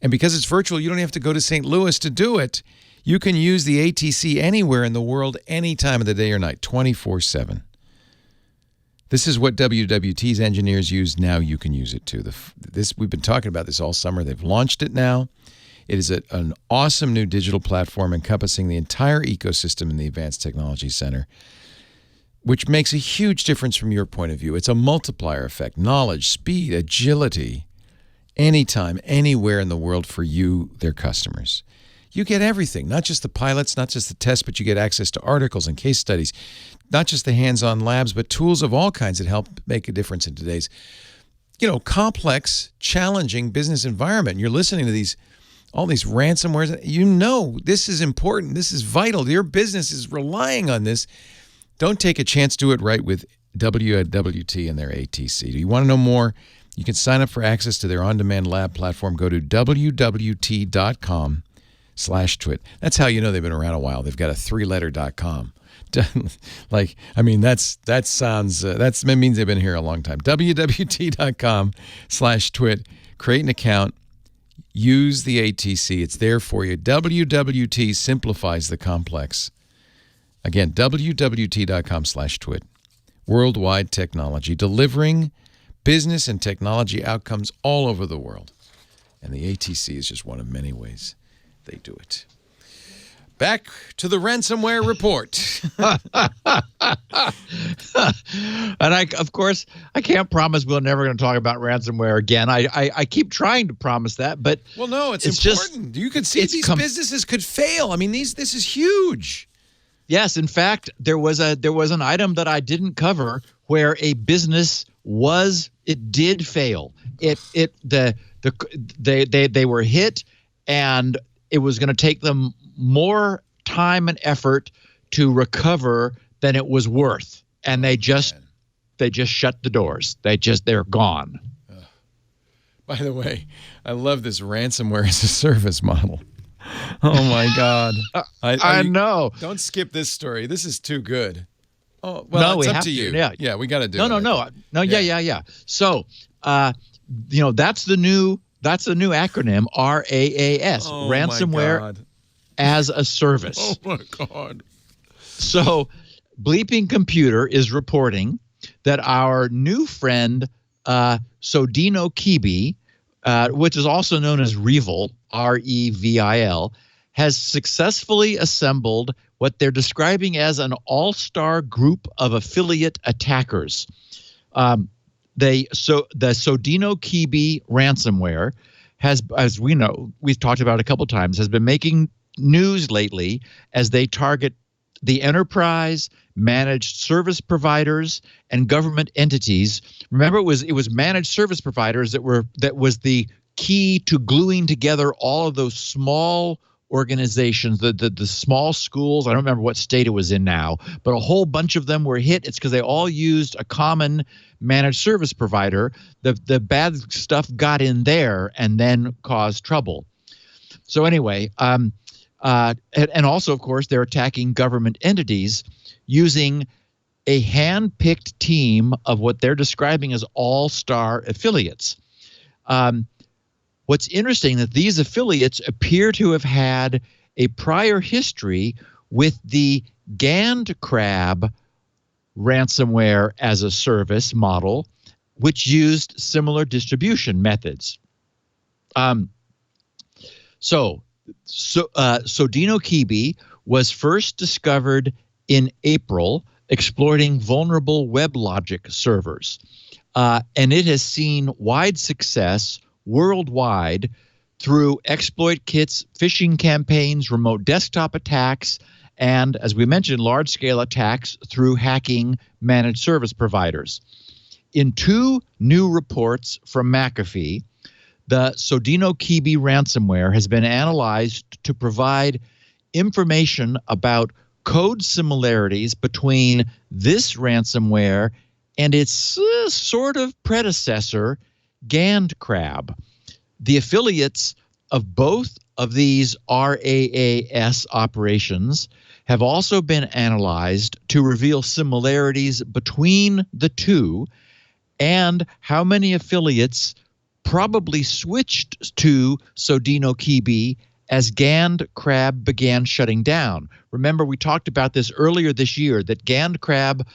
And because it's virtual, you don't have to go to St. Louis to do it. You can use the ATC anywhere in the world, any time of the day or night, 24/7. This is what WWT's engineers use. Now you can use it too. We've been talking about this all summer. They've launched it now. It is an awesome new digital platform encompassing the entire ecosystem in the Advanced Technology Center, which makes a huge difference from your point of view. It's a multiplier effect, knowledge, speed, agility, anytime, anywhere in the world for you, their customers. You get everything, not just the pilots, not just the tests, but you get access to articles and case studies, not just the hands-on labs, but tools of all kinds that help make a difference in today's, complex, challenging business environment. And you're listening to all these ransomwares. This is important. This is vital. Your business is relying on this. Don't take a chance. Do it right with WWT and their ATC. Do you want to know more? You can sign up for access to their on-demand lab platform. Go to wwt.com/twit. That's how you know they've been around a while. They've got a 3-letter.com. That means they've been here a long time. wwt.com/twit. Create an account. Use the ATC. It's there for you. WWT simplifies the complex. Again, wwt.com/twit. Worldwide Technology, delivering business and technology outcomes all over the world. And the ATC is just one of many ways they do it. Back to the ransomware report. And I can't promise we're never going to talk about ransomware again. I keep trying to promise that, but well, no, it's important. You could see these businesses could fail. I mean, this is huge. Yes, in fact, there was an item that I didn't cover where a business did fail. They were hit, and it was going to take them more time and effort to recover than it was worth, and they just shut the doors. They're gone. By the way, I love this Ransomware-as-a-Service model. Oh my God! I know. Don't skip this story. This is too good. Oh well, it's up to you. Yeah, we got to do it. No. Yeah. So, that's the new acronym RAAS. Ransomware-as-a-Service. Oh my God. So, Bleeping Computer is reporting that our new friend Sodinokibi, which is also known as Revil, REVIL, has successfully assembled what they're describing as an all-star group of affiliate attackers. The Sodinokibi ransomware has, as we know, we've talked about a couple times, has been making news lately as they target the enterprise, managed service providers, and government entities. Remember, it was managed service providers that was the key to gluing together all of those small organizations, the small schools. I don't remember what state it was in now, but a whole bunch of them were hit. It's because they all used a common managed service provider. The bad stuff got in there and then caused trouble. So anyway, and also, of course, they're attacking government entities using a hand-picked team of what they're describing as all-star affiliates. What's interesting that these affiliates appear to have had a prior history with the GandCrab ransomware-as-a-service model, which used similar distribution methods. Sodinokibi was first discovered in April exploiting vulnerable WebLogic servers, and it has seen wide success worldwide through exploit kits, phishing campaigns, remote desktop attacks, and, as we mentioned, large-scale attacks through hacking managed service providers. In 2 new reports from McAfee, the Sodinokibi ransomware has been analyzed to provide information about code similarities between this ransomware and its sort of predecessor, GandCrab. The affiliates of both of these RAAS operations have also been analyzed to reveal similarities between the two and how many affiliates probably switched to Sodinokibi as GandCrab began shutting down. Remember, we talked about this earlier this year, that GandCrab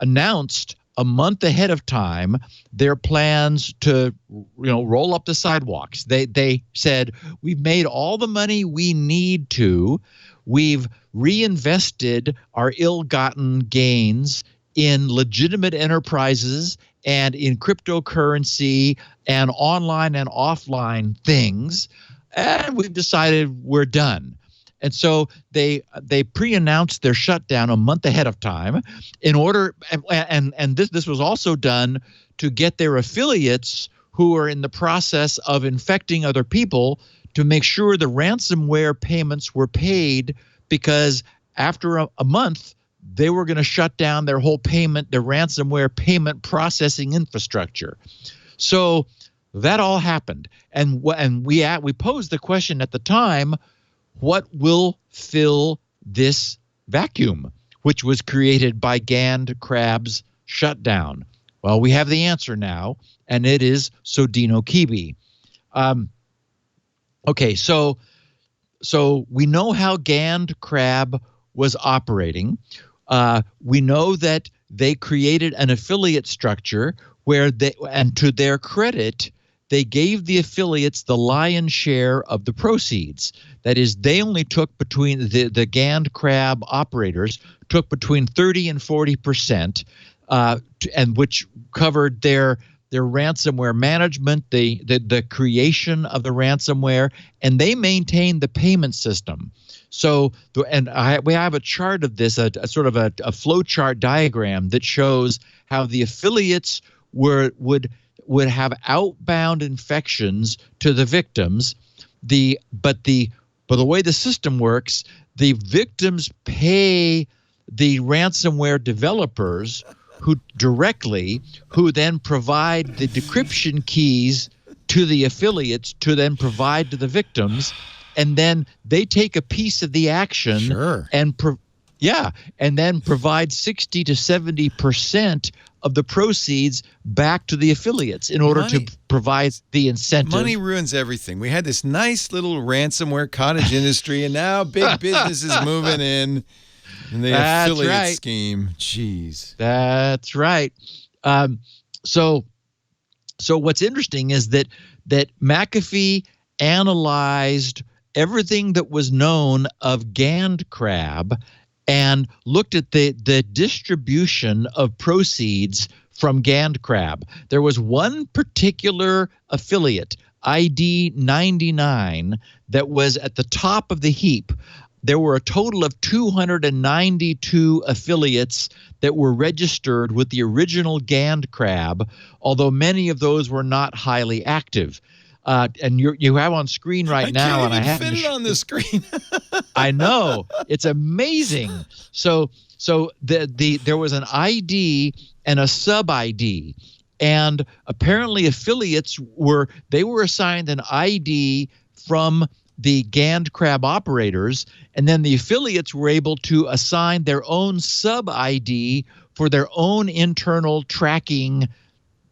announced a month ahead of time their plans to, roll up the sidewalks. They said, we've made all the money we need to. We've reinvested our ill-gotten gains in legitimate enterprises and in cryptocurrency and online and offline things, and we've decided we're done. And so they pre-announced their shutdown a month ahead of time in order, and this was also done to get their affiliates who are in the process of infecting other people to make sure the ransomware payments were paid, because after a month, they were going to shut down their whole their ransomware payment processing infrastructure. So that all happened. And we posed the question at the time, what will fill this vacuum, which was created by GandCrab's shutdown? Well, we have the answer now, and it is Sodinokibi. Okay, so we know how GandCrab was operating. We know that they created an affiliate structure where and to their credit, they gave the affiliates the lion's share of the proceeds. That is, they only took between the GandCrab operators took between 30 and 40%, and which covered their ransomware management, the creation of the ransomware, and they maintained the payment system. So, we have a chart of this, a sort of a flow chart diagram that shows how the affiliates would have outbound infections to the victims. But the way the system works, the victims pay the ransomware developers who then provide the decryption keys to the affiliates to then provide to the victims, and then they take a piece of the action. Sure. and then provide 60 to 70% of the proceeds back to the affiliates in order to provide the incentive. Money ruins everything. We had this nice little ransomware cottage industry, and now big business is moving in the affiliate scheme. Jeez. That's right. So what's interesting is that McAfee analyzed everything that was known of GandCrab and looked at the distribution of proceeds from GandCrab. There was one particular affiliate, ID 99 that was at the top of the heap. There were a total of 292 affiliates that were registered with the original GandCrab, although many of those were not highly active. And you have on screen right now, and I haven't fit it on the screen. I know, it's amazing. So there was an ID and a sub ID, and apparently affiliates were assigned an ID from the GandCrab operators, and then the affiliates were able to assign their own sub ID for their own internal tracking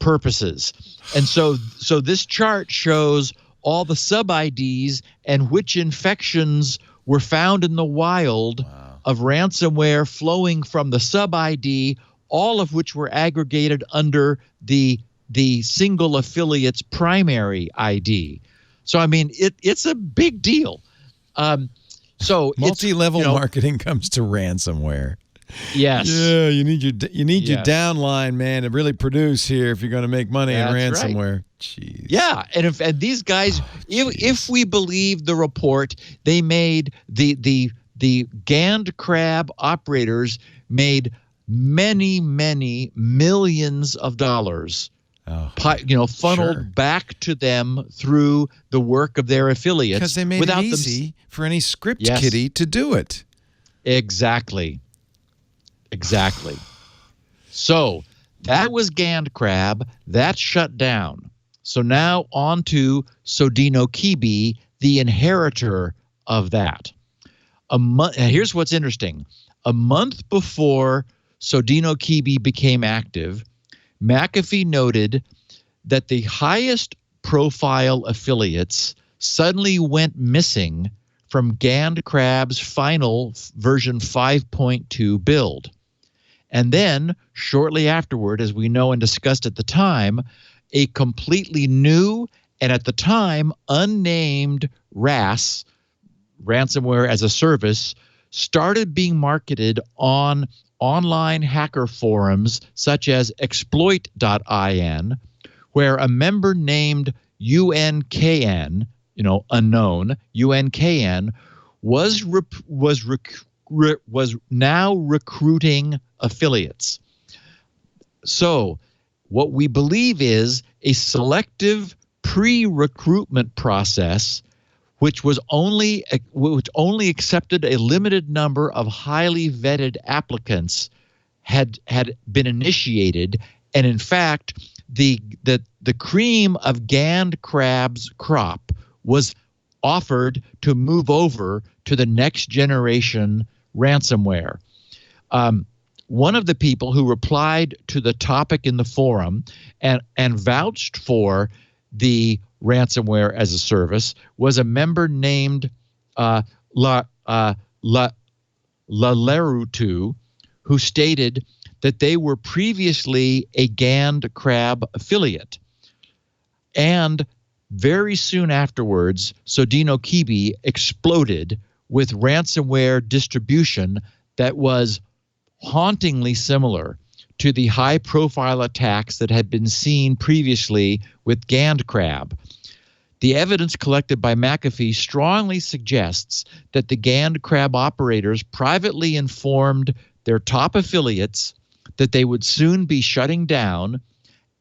purposes. And so this chart shows all the sub IDs and which infections were found in the wild of ransomware flowing from the sub ID, all of which were aggregated under the single affiliate's primary ID. So I mean, it's a big deal. So multi-level marketing comes to ransomware. Yes. Yeah, you need your downline, man, to really produce here if you're going to make money in ransomware. Right. Jeez. Yeah, and these guys, if we believe the report, they made the GandCrab operators made many millions of dollars. Funneled back to them through the work of their affiliates. Because they made it easy for any script kiddie to do it. Exactly. So that was GandCrab. That shut down. So now on to Sodinokibi, the inheritor of that. Here's what's interesting. A month before Sodinokibi became active, McAfee noted that the highest profile affiliates suddenly went missing from GandCrab's final version 5.2 build. And then, shortly afterward, as we know and discussed at the time, a completely new and at the time unnamed RAS, Ransomware-as-a-Service, started being marketed on online hacker forums such as exploit.in, where a member named UNKN, unknown, UNKN, was now recruiting affiliates. So what we believe is a selective pre-recruitment process which only accepted a limited number of highly vetted applicants had been initiated, and in fact the cream of GandCrab's crop was offered to move over to the next generation ransomware. One of the people who replied to the topic in the forum and vouched for the Ransomware-as-a-Service was a member named Laporte, who stated that they were previously a GandCrab affiliate. And very soon afterwards, Sodinokibi exploded with ransomware distribution that was hauntingly similar to the high-profile attacks that had been seen previously with GandCrab. The evidence collected by McAfee strongly suggests that the GandCrab operators privately informed their top affiliates that they would soon be shutting down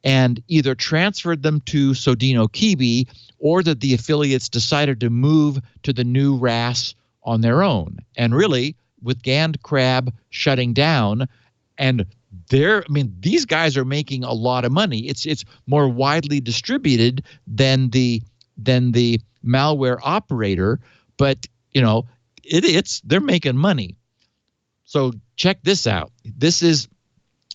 and either transferred them to Sodinokibi or that the affiliates decided to move to the new RAS on their own. And really, with GandCrab shutting down, and these guys are making a lot of money. It's more widely distributed than the malware operator, but they're making money. So check this out. This is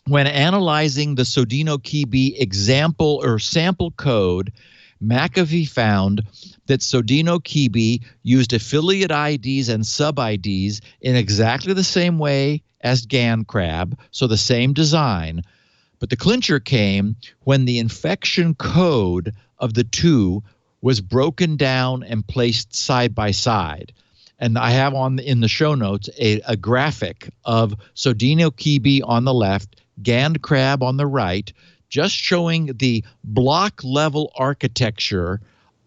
when analyzing the Sodinokibi example or sample code. McAfee found that Sodinokibi used affiliate IDs and sub-IDs in exactly the same way as GandCrab, so the same design. But the clincher came when the infection code of the two was broken down and placed side by side. And I have in the show notes a graphic of Sodinokibi on the left, GandCrab on the right, just showing the block level architecture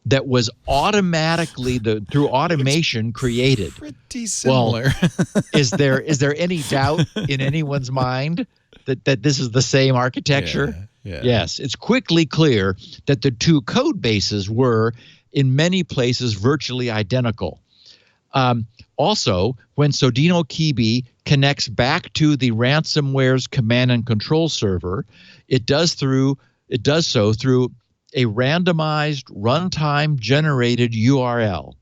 that was automatically through automation created. Pretty similar. Well, is there any doubt in anyone's mind that this is the same architecture? Yeah. Yes, it's quickly clear that the two code bases were, in many places, virtually identical. Also, when Sodinokibi connects back to the ransomware's command and control server, it does so through a randomized runtime generated URL.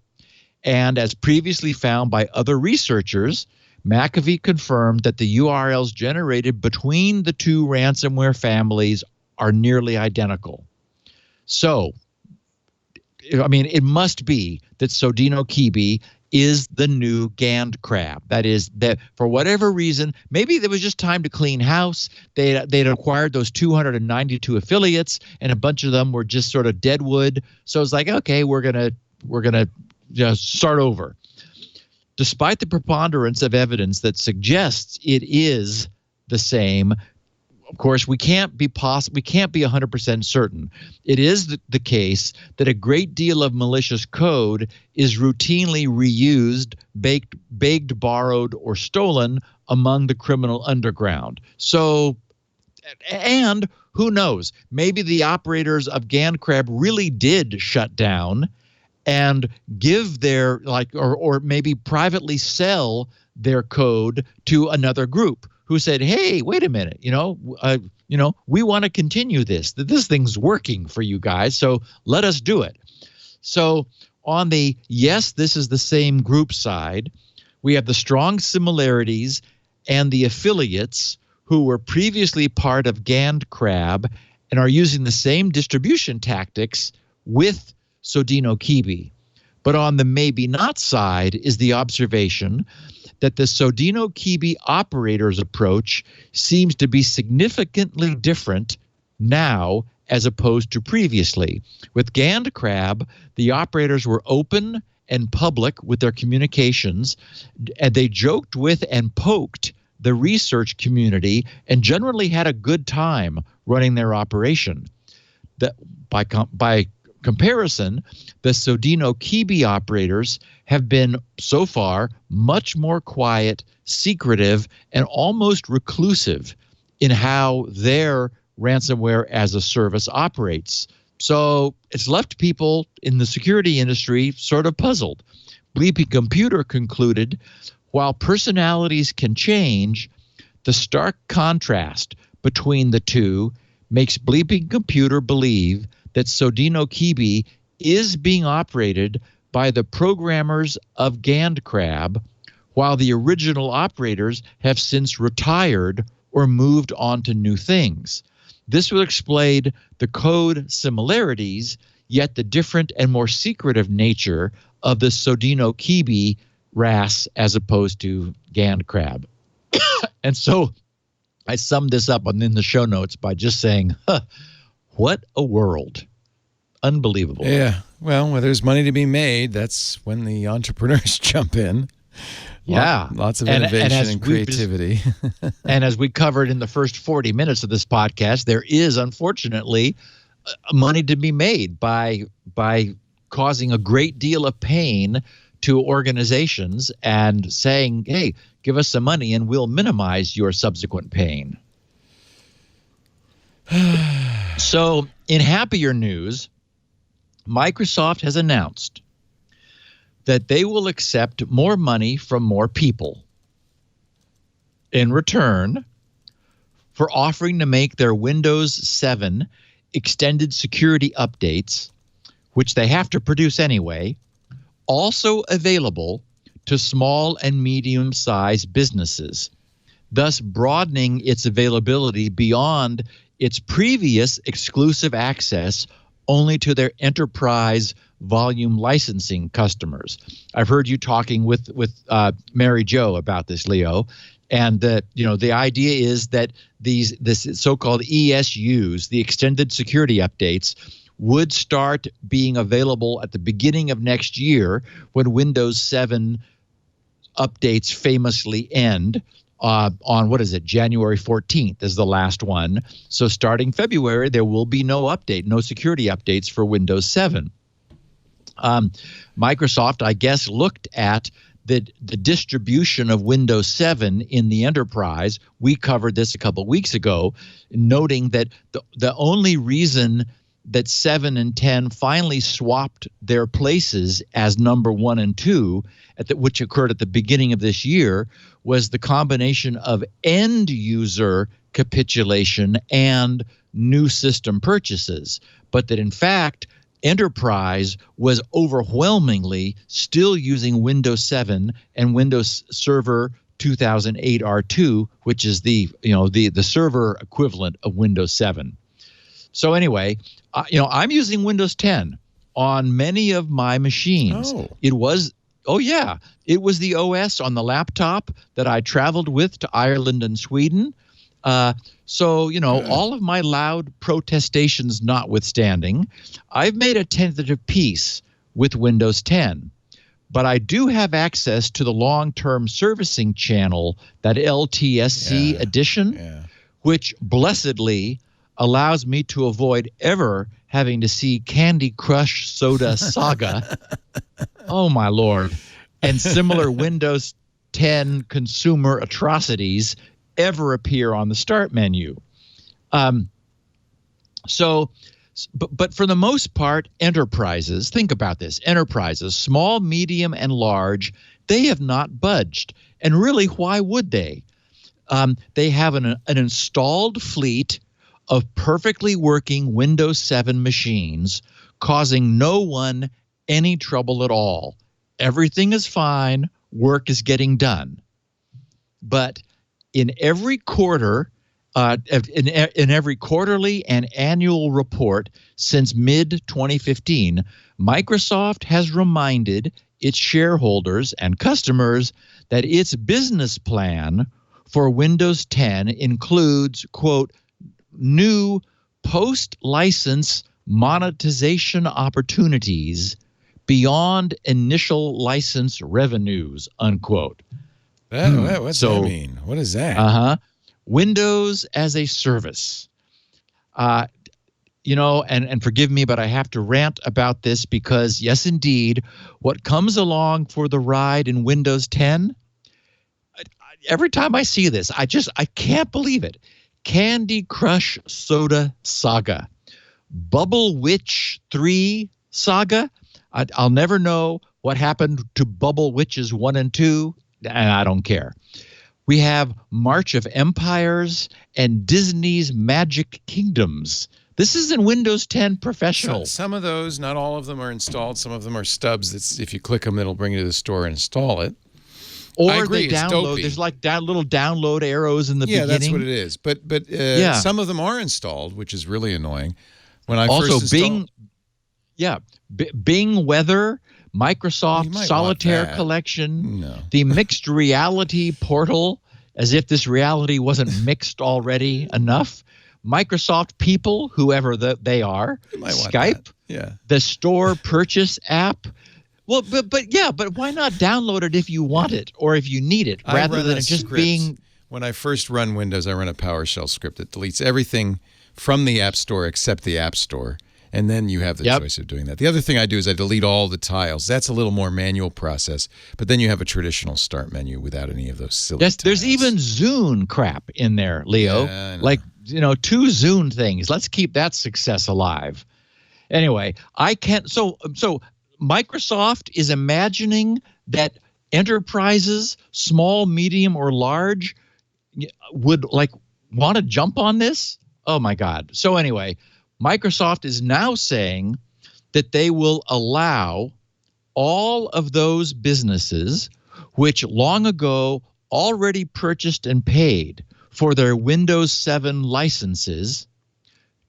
And as previously found by other researchers, McAfee confirmed that the URLs generated between the two ransomware families are nearly identical. So, I mean, it must be that Sodinokibi is the new GandCrab. That is, that for whatever reason, maybe there was just time to clean house. They'd acquired those 292 affiliates, and a bunch of them were just sort of deadwood. So it's like, okay, we're gonna start over. Despite the preponderance of evidence that suggests it is the same, of course, we can't be 100% certain. It is the case that a great deal of malicious code is routinely reused, baked, borrowed, or stolen among the criminal underground. So, and who knows? Maybe the operators of GandCrab really did shut down and give their or maybe privately sell their code to another group who said, "Hey, wait a minute, we want to continue this. This thing's working for you guys, so let us do it." So on the yes, this is the same group side, we have the strong similarities and the affiliates who were previously part of GandCrab and are using the same distribution tactics with Sodinokibi. But on the maybe not side is the observation that the Sodinokibi operator's approach seems to be significantly different now as opposed to previously. With GandCrab, the operators were open and public with their communications, and they joked with and poked the research community and generally had a good time running their operation. By comparison, the Sodinokibi operators have been so far much more quiet, secretive, and almost reclusive in how their ransomware-as-a-service operates. So it's left people in the security industry sort of puzzled. Bleeping Computer concluded, while personalities can change, the stark contrast between the two makes Bleeping Computer believe that Sodinokibi is being operated by the programmers of GandCrab, while the original operators have since retired or moved on to new things. This will explain the code similarities, yet the different and more secretive nature of the Sodinokibi RAS as opposed to GandCrab. And so I summed this up in the show notes by just saying, what a world. Unbelievable. Yeah. Well, where there's money to be made, that's when the entrepreneurs jump in. Yeah. Lots of innovation and creativity. And as we covered in the first 40 minutes of this podcast, there is, unfortunately, money to be made by causing a great deal of pain to organizations and saying, hey, give us some money and we'll minimize your subsequent pain. So in happier news, Microsoft has announced that they will accept more money from more people in return for offering to make their Windows 7 extended security updates, which they have to produce anyway, also available to small and medium-sized businesses, thus broadening its availability beyond its previous exclusive access only to their enterprise volume licensing customers. I've heard you talking with Mary Jo about this, Leo, and the idea is that this so-called ESUs, the extended security updates, would start being available at the beginning of next year when Windows 7 updates famously end on, January 14th is the last one. So starting February, there will be no security updates for Windows 7. Microsoft, I guess, looked at the distribution of Windows 7 in the enterprise. We covered this a couple of weeks ago, noting that the only reason that 7 and 10 finally swapped their places as number 1 and 2, which occurred at the beginning of this year, was the combination of end user capitulation and new system purchases. But that in fact, enterprise was overwhelmingly still using Windows 7 and Windows Server 2008 R2, which is the server equivalent of Windows 7. So anyway, I'm using Windows 10 on many of my machines. Oh. It was the OS on the laptop that I traveled with to Ireland and Sweden. All of my loud protestations notwithstanding, I've made a tentative peace with Windows 10. But I do have access to the long-term servicing channel, that LTSC edition, which blessedly allows me to avoid ever having to see Candy Crush Soda Saga. Oh, my Lord. And similar Windows 10 consumer atrocities ever appear on the start menu. But for the most part, enterprises, think about this, enterprises, small, medium, and large, they have not budged. And really, why would they? They have an installed fleet of perfectly working Windows 7 machines, causing no one any trouble at all. Everything is fine. Work is getting done. But in every quarter, in every quarterly and annual report since mid-2015, Microsoft has reminded its shareholders and customers that its business plan for Windows 10 includes, quote, new post-license monetization opportunities beyond initial license revenues, unquote. What's that mean? What is that? Windows as a service. And forgive me, but I have to rant about this because, yes, indeed, what comes along for the ride in Windows 10, every time I see this, I can't believe it. Candy Crush Soda Saga. Bubble Witch 3 Saga. I'll never know what happened to Bubble Witches 1 and 2, and I don't care. We have March of Empires and Disney's Magic Kingdoms. This is in Windows 10 Professional. Some of those, not all of them are installed. Some of them are stubs. That's, if you click them, it'll bring you to the store and install it. Or they download. There's like little download arrows in the beginning. Yeah, that's what it is. But some of them are installed, which is really annoying. When I also first installed, Bing Weather, Microsoft Solitaire Collection, the mixed reality portal, as if this reality wasn't mixed already enough. Microsoft People, whoever they are, Skype, the store purchase app. Well, but why not download it if you want it or if you need it, rather than it just being. When I first run Windows, I run a PowerShell script that deletes everything from the App Store except the App Store, and then you have the choice of doing that. The other thing I do is I delete all the tiles. That's a little more manual process, but then you have a traditional start menu without any of those silly tiles. There's even Zune crap in there, Leo. Yeah, like 2 Zune things. Let's keep that success alive. Anyway, I can't. So Microsoft is imagining that enterprises, small, medium, or large, would want to jump on this. Oh my God. So anyway, Microsoft is now saying that they will allow all of those businesses which long ago already purchased and paid for their Windows 7 licenses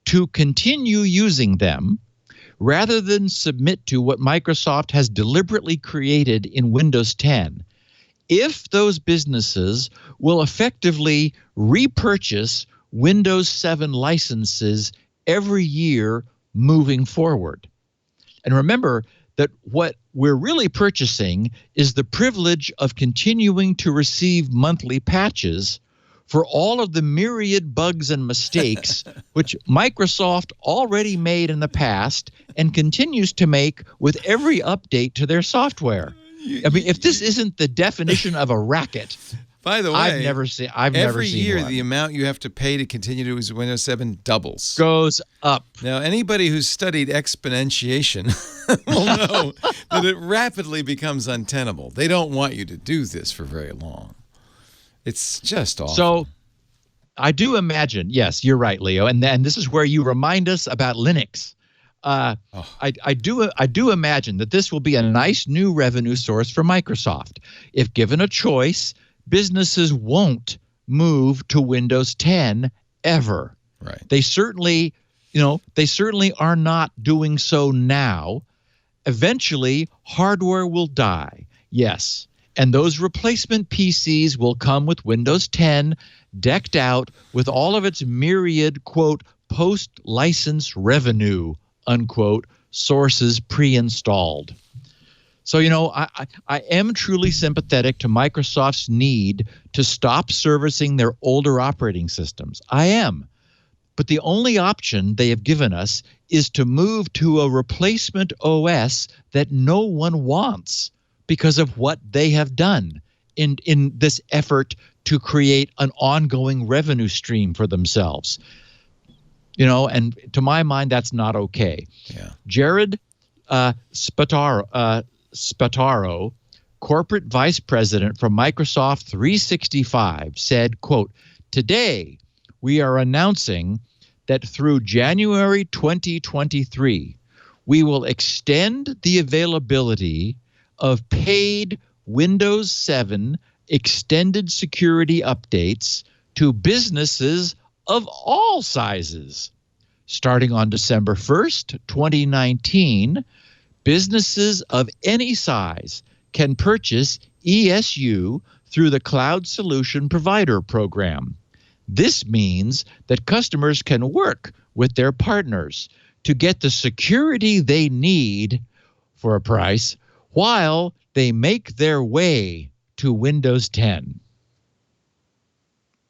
to continue using them rather than submit to what Microsoft has deliberately created in Windows 10, if those businesses will effectively repurchase Windows 7 licenses every year moving forward. And remember that what we're really purchasing is the privilege of continuing to receive monthly patches for all of the myriad bugs and mistakes which Microsoft already made in the past and continues to make with every update to their software. I mean, if this isn't the definition of a racket, by the way, I've never seen every year one. the amount you have to pay to continue to use Windows 7 doubles. Goes up. Now, anybody who's studied exponentiation will know that it rapidly becomes untenable. They don't want you to do this for very long. It's just awful. So I do imagine, yes, you're right, Leo, and this is where you remind us about Linux. I do imagine that this will be a nice new revenue source for Microsoft. If given a choice, businesses won't move to Windows 10 ever. Right. They certainly are not doing so now. Eventually, hardware will die. Yes. And those replacement PCs will come with Windows 10 decked out with all of its myriad, quote, post-license revenue, unquote, sources pre-installed. So, I am truly sympathetic to Microsoft's need to stop servicing their older operating systems. I am. But the only option they have given us is to move to a replacement OS that no one wants because of what they have done in this effort to create an ongoing revenue stream for themselves. And to my mind, that's not okay. Yeah. Jared Spataro, corporate vice president from Microsoft 365, said, quote, "Today, we are announcing that through January 2023, we will extend the availability of paid Windows 7 extended security updates to businesses of all sizes. Starting on December 1st, 2019, businesses of any size can purchase ESU through the Cloud Solution Provider Program. This means that customers can work with their partners to get the security they need for a price while they make their way to Windows 10.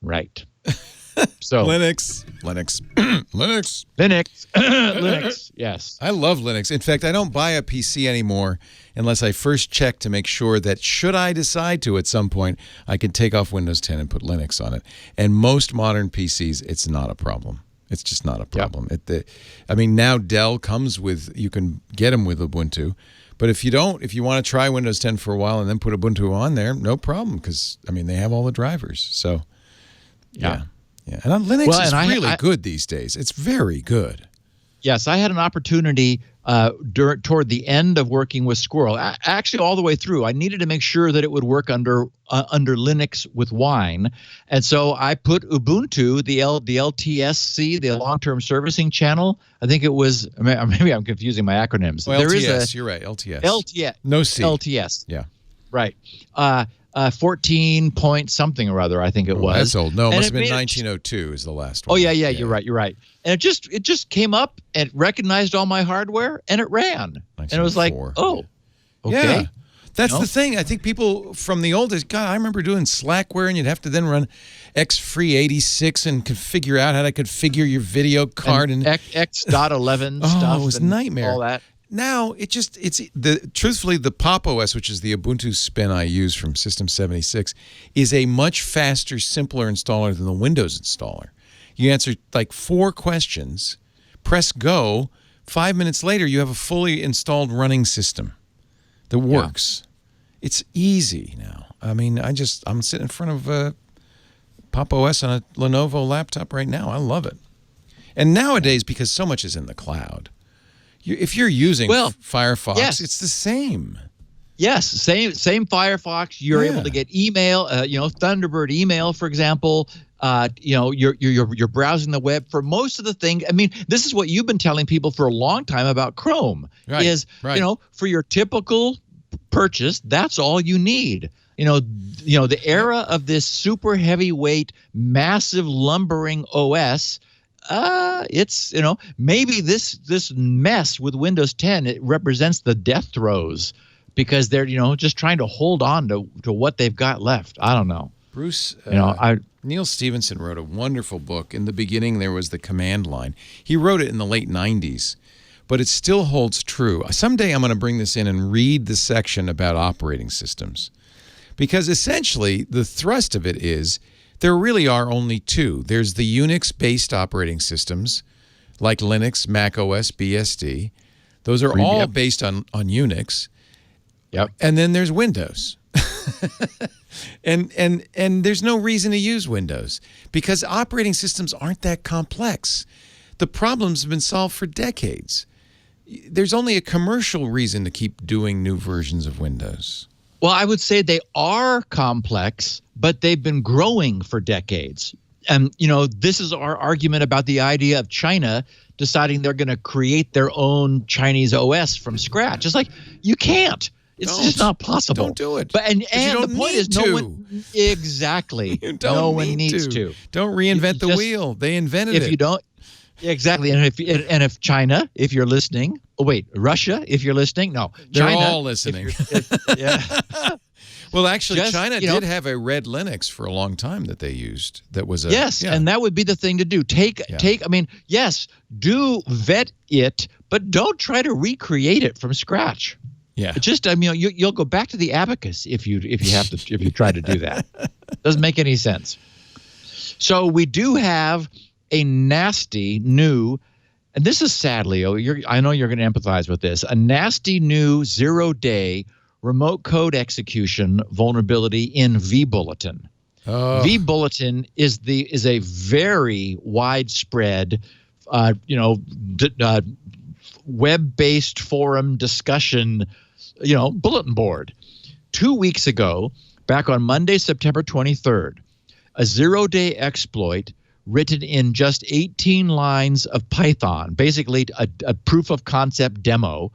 Right. So Linux. Linux, yes. I love Linux. In fact, I don't buy a PC anymore unless I first check to make sure that should I decide to at some point, I can take off Windows 10 and put Linux on it. And most modern PCs, it's not a problem. It's just not a problem. Yep. Now Dell comes with, you can get them with Ubuntu. But if you want to try Windows 10 for a while and then put Ubuntu on there, no problem, because, they have all the drivers. So, yeah. And Linux is really good these days. It's very good. Yes, I had an opportunity toward the end of working with Squirrel, actually all the way through. I needed to make sure that it would work under Linux with Wine, and so I put Ubuntu, the LTSC, the long-term servicing channel. I think it was, maybe I'm confusing my acronyms. Well, LTS, you're right, LTS. LTS. No C. LTS. Yeah. Right. 14 point something or other, I think it was. That's old. No, it must have been 1902 is the last one. Oh, yeah, you're right. And it just came up and recognized all my hardware, and it ran. And it was like, oh, okay. Yeah. That's the thing. I think people from the old days, God, I remember doing Slackware, and you'd have to then run XFree86 and figure out how to configure your video card. And X.11 stuff. Oh, it was a nightmare. All that. Now, truthfully, the Pop OS, which is the Ubuntu spin I use from System 76, is a much faster, simpler installer than the Windows installer. You answer like 4 questions, press go, 5 minutes later, you have a fully installed running system that works. Yeah. It's easy now. I'm sitting in front of Pop OS on a Lenovo laptop right now. I love it. And nowadays, because so much is in the cloud, if you're using Firefox, it's the same. Yes, same Firefox. You're able to get email, Thunderbird email, for example. You're browsing the web for most of the things. This is what you've been telling people for a long time about Chrome. Right. For your typical purchase, that's all you need. The era of this super heavyweight, massive lumbering OS. It's maybe this mess with Windows 10, it represents the death throes because they're just trying to hold on to what they've got left. I don't know. Bruce, I Neil Stephenson wrote a wonderful book. In the beginning, there was the command line. He wrote it in the late 90s, but it still holds true. Someday I'm going to bring this in and read the section about operating systems, because essentially the thrust of it is there really are only two. There's the Unix-based operating systems like Linux, Mac OS, BSD. Those are all based on Unix. Yep. And then there's Windows. and there's no reason to use Windows because operating systems aren't that complex. The problems have been solved for decades. There's only a commercial reason to keep doing new versions of Windows. Well, I would say they are complex, but they've been growing for decades. And, this is our argument about the idea of China deciding they're going to create their own Chinese OS from scratch. It's like, you can't. It's just not possible. Don't do it. But and the point is, no one exactly. No one needs to. Don't reinvent the wheel. They invented it. If you don't, exactly. And if China, if you're listening, Russia, if you're listening, no, they're China, all listening. Well, actually, China did have a red Linux for a long time that they used. That was and that would be the thing to do. Do vet it, but don't try to recreate it from scratch. Yeah. Just you'll go back to the abacus if you try to do that. Doesn't make any sense. So we do have a nasty new, and this is sad, Leo. I know you're going to empathize with this. A nasty new 0-day remote code execution vulnerability in vBulletin. Oh. vBulletin is a very widespread, web-based forum discussion, bulletin board. 2 weeks ago, back on Monday, September 23rd, a 0-day exploit written in just 18 lines of Python, basically a proof of concept demo,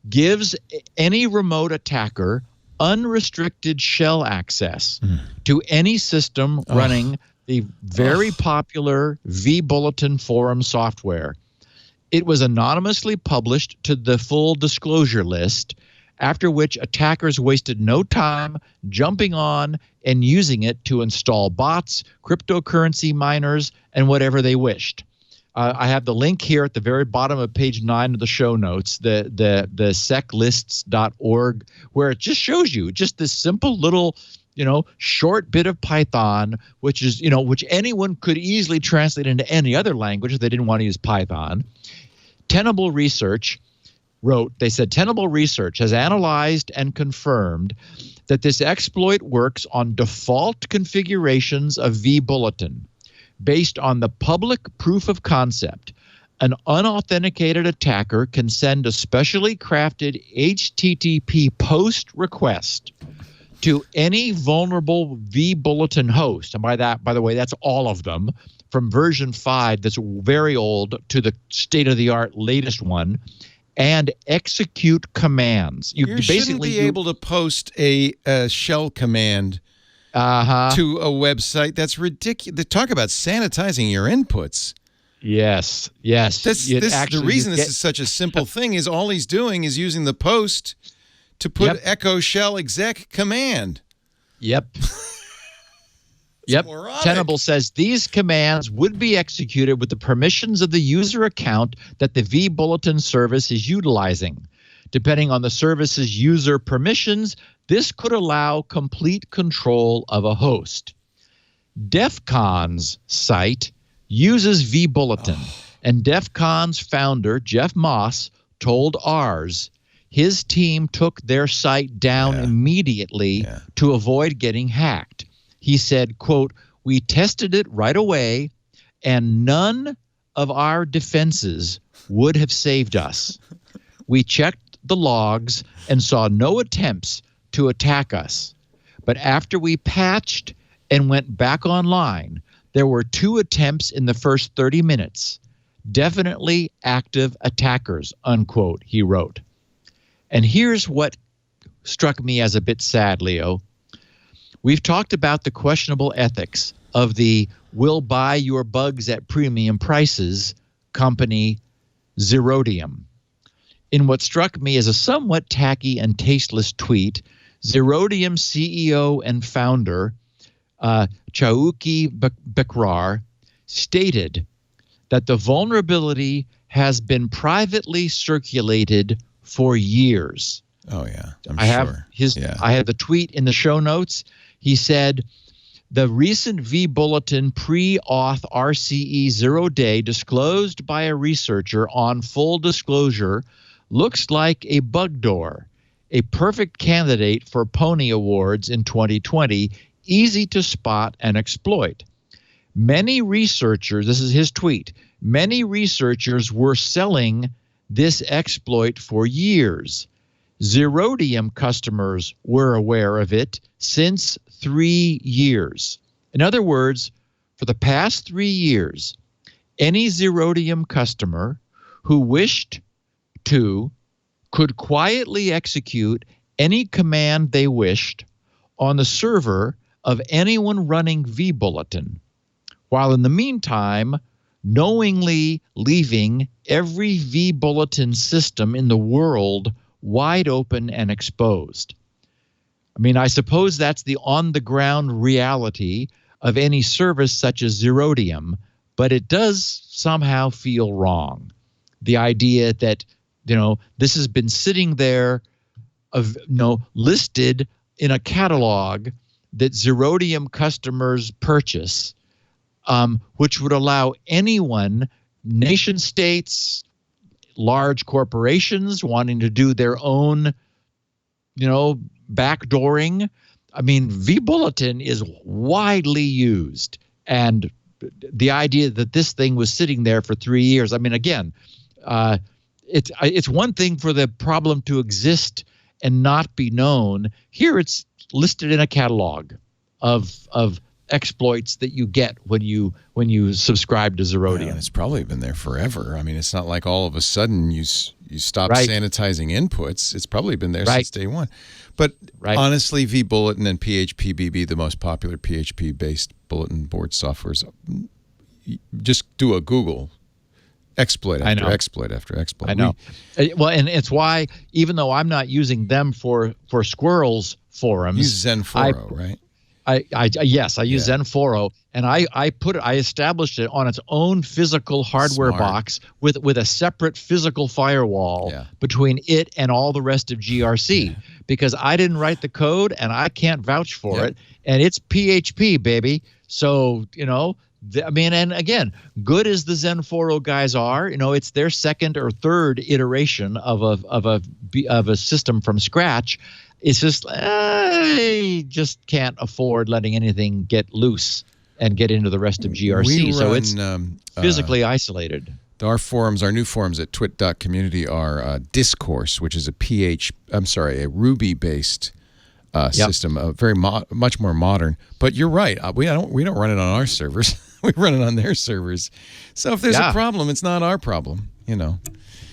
gives any remote attacker unrestricted shell access to any system running the very popular vBulletin forum software. It was anonymously published to the full disclosure list, after which attackers wasted no time jumping on and using it to install bots, cryptocurrency miners, and whatever they wished. I have the link here at the very bottom of page 9 of the show notes, the seclists.org, where it just shows you just this simple little, short bit of Python, which is, which anyone could easily translate into any other language if they didn't want to use Python. Tenable Research Tenable Research has analyzed and confirmed that this exploit works on default configurations of vBulletin based on the public proof of concept. An unauthenticated attacker can send a specially crafted HTTP post request to any vulnerable vBulletin host. And by the way, that's all of them, from version 5 that's very old to the state-of-the-art latest one, and execute commands. You shouldn't be able to post a shell command to a website. That's ridiculous. Talk about sanitizing your inputs. Yes. The reason this is such a simple thing is all he's doing is using the post to put echo shell exec command. Yep. Tenable says these commands would be executed with the permissions of the user account that the vBulletin service is utilizing. Depending on the service's user permissions, this could allow complete control of a host. DEF CON's site uses vBulletin, and DEF CON's founder, Jeff Moss, told ours his team took their site down immediately to avoid getting hacked. He said, quote, "We tested it right away, and none of our defenses would have saved us. We checked the logs and saw no attempts to attack us. But after we patched and went back online, there were 2 attempts in the first 30 minutes. Definitely active attackers," unquote, he wrote. And here's what struck me as a bit sad, Leo. We've talked about the questionable ethics of the "we'll buy your bugs at premium prices" company Zerodium. In what struck me as a somewhat tacky and tasteless tweet, Zerodium CEO and founder Chauki Bekrar, stated that the vulnerability has been privately circulated for years. Oh, yeah. I have the tweet in the show notes. He said, the recent vBulletin pre-auth RCE 0-day disclosed by a researcher on full disclosure looks like a bug door, a perfect candidate for Pony Awards in 2020, easy to spot and exploit. Many researchers, this is his tweet, many researchers were selling this exploit for years. Zerodium customers were aware of it since 3 years. In other words, for the past 3 years, any Zerodium customer who wished to could quietly execute any command they wished on the server of anyone running vBulletin, while in the meantime, knowingly leaving every vBulletin system in the world wide open and exposed. I mean, I suppose that's the on-the-ground reality of any service such as Zerodium, but it does somehow feel wrong. The idea that, this has been sitting there, listed in a catalog that Zerodium customers purchase, which would allow anyone, nation states, large corporations wanting to do their own, backdooring. I mean, vBulletin is widely used, and the idea that this thing was sitting there for 3 years. I mean, again, it's one thing for the problem to exist and not be known. Here, it's listed in a catalog of exploits that you get when you subscribe to Zerodium. Well, it's probably been there forever. I mean, it's not like all of a sudden you stop sanitizing inputs. It's probably been there since day one. But honestly, vBulletin and PHPBB, the most popular PHP-based bulletin board softwares, just do a Google. Exploit after exploit after exploit. I know. Well, and it's why, even though I'm not using them for Squirrel's forums, use Zenforo, right? I use Zenforo, and I established it on its own physical hardware box with a separate physical firewall between it and all the rest of GRC, because I didn't write the code and I can't vouch for it, and it's PHP, baby. So and again, good as the Zenforo guys are, it's their second or third iteration of a system from scratch. It's just I just can't afford letting anything get loose and get into the rest of GRC. So it's physically isolated. Our new forums at twit.community are Discourse, which is a Ruby-based system, very much more modern. But you're right. We don't run it on our servers. We run it on their servers. So if there's a problem, it's not our problem.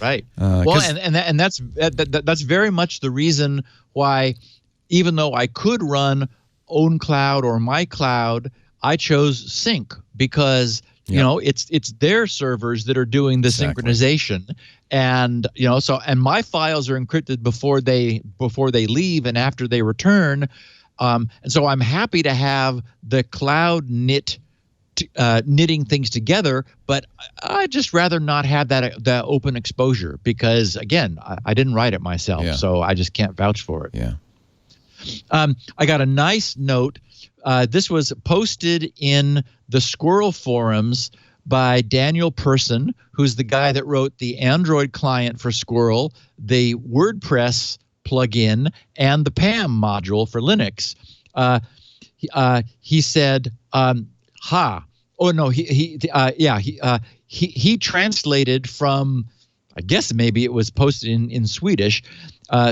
Right. And that's very much the reason why, even though I could run OwnCloud or MyCloud, I chose Sync, because it's their servers that are doing the synchronization, and and my files are encrypted before they leave and after they return, and so I'm happy to have the cloud knitting things together, but I'd just rather not have that open exposure, because again, I didn't write it myself, so I just can't vouch for it. Yeah. I got a nice note. This was posted in the Squirrel forums by Daniel Person, who's the guy that wrote the Android client for Squirrel, the WordPress plugin, and the PAM module for Linux. He said, he translated from, I guess maybe it was posted in Swedish.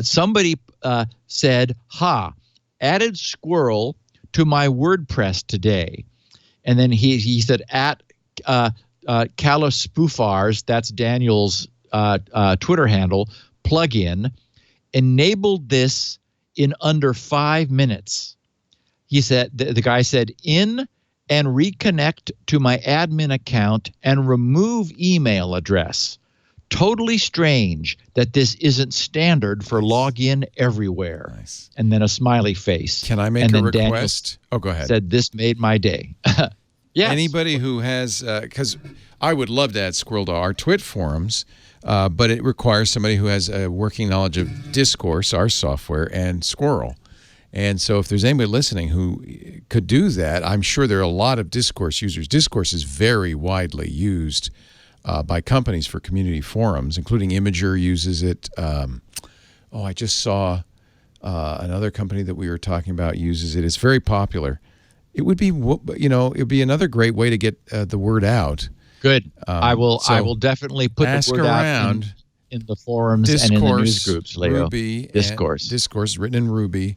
Somebody said, added Squirrel to my WordPress today. And then he said, at Spoofars, that's Daniel's Twitter handle, plugin, enabled this in under 5 minutes. He said, the guy said, in and reconnect to my admin account and remove email address. totally strange that this isn't standard for login everywhere. Nice. And then a smiley face. Can I make and a then request? Daniel go ahead. Said this made my day. Yes. Anybody who has, because I would love to add Squirrel to our Twit forums, but it requires somebody who has a working knowledge of Discourse, our software, and Squirrel. And so if there's anybody listening who could do that, I'm sure there are a lot of Discourse users. Discourse is very widely used by companies for community forums, including Imager uses it. I just saw another company that we were talking about uses it. It's very popular. It would be, it would be another great way to get the word out. Good. I will definitely put the word out in the forums Discourse, and in the news groups, Leo. Ruby, Discourse. Discourse written in Ruby,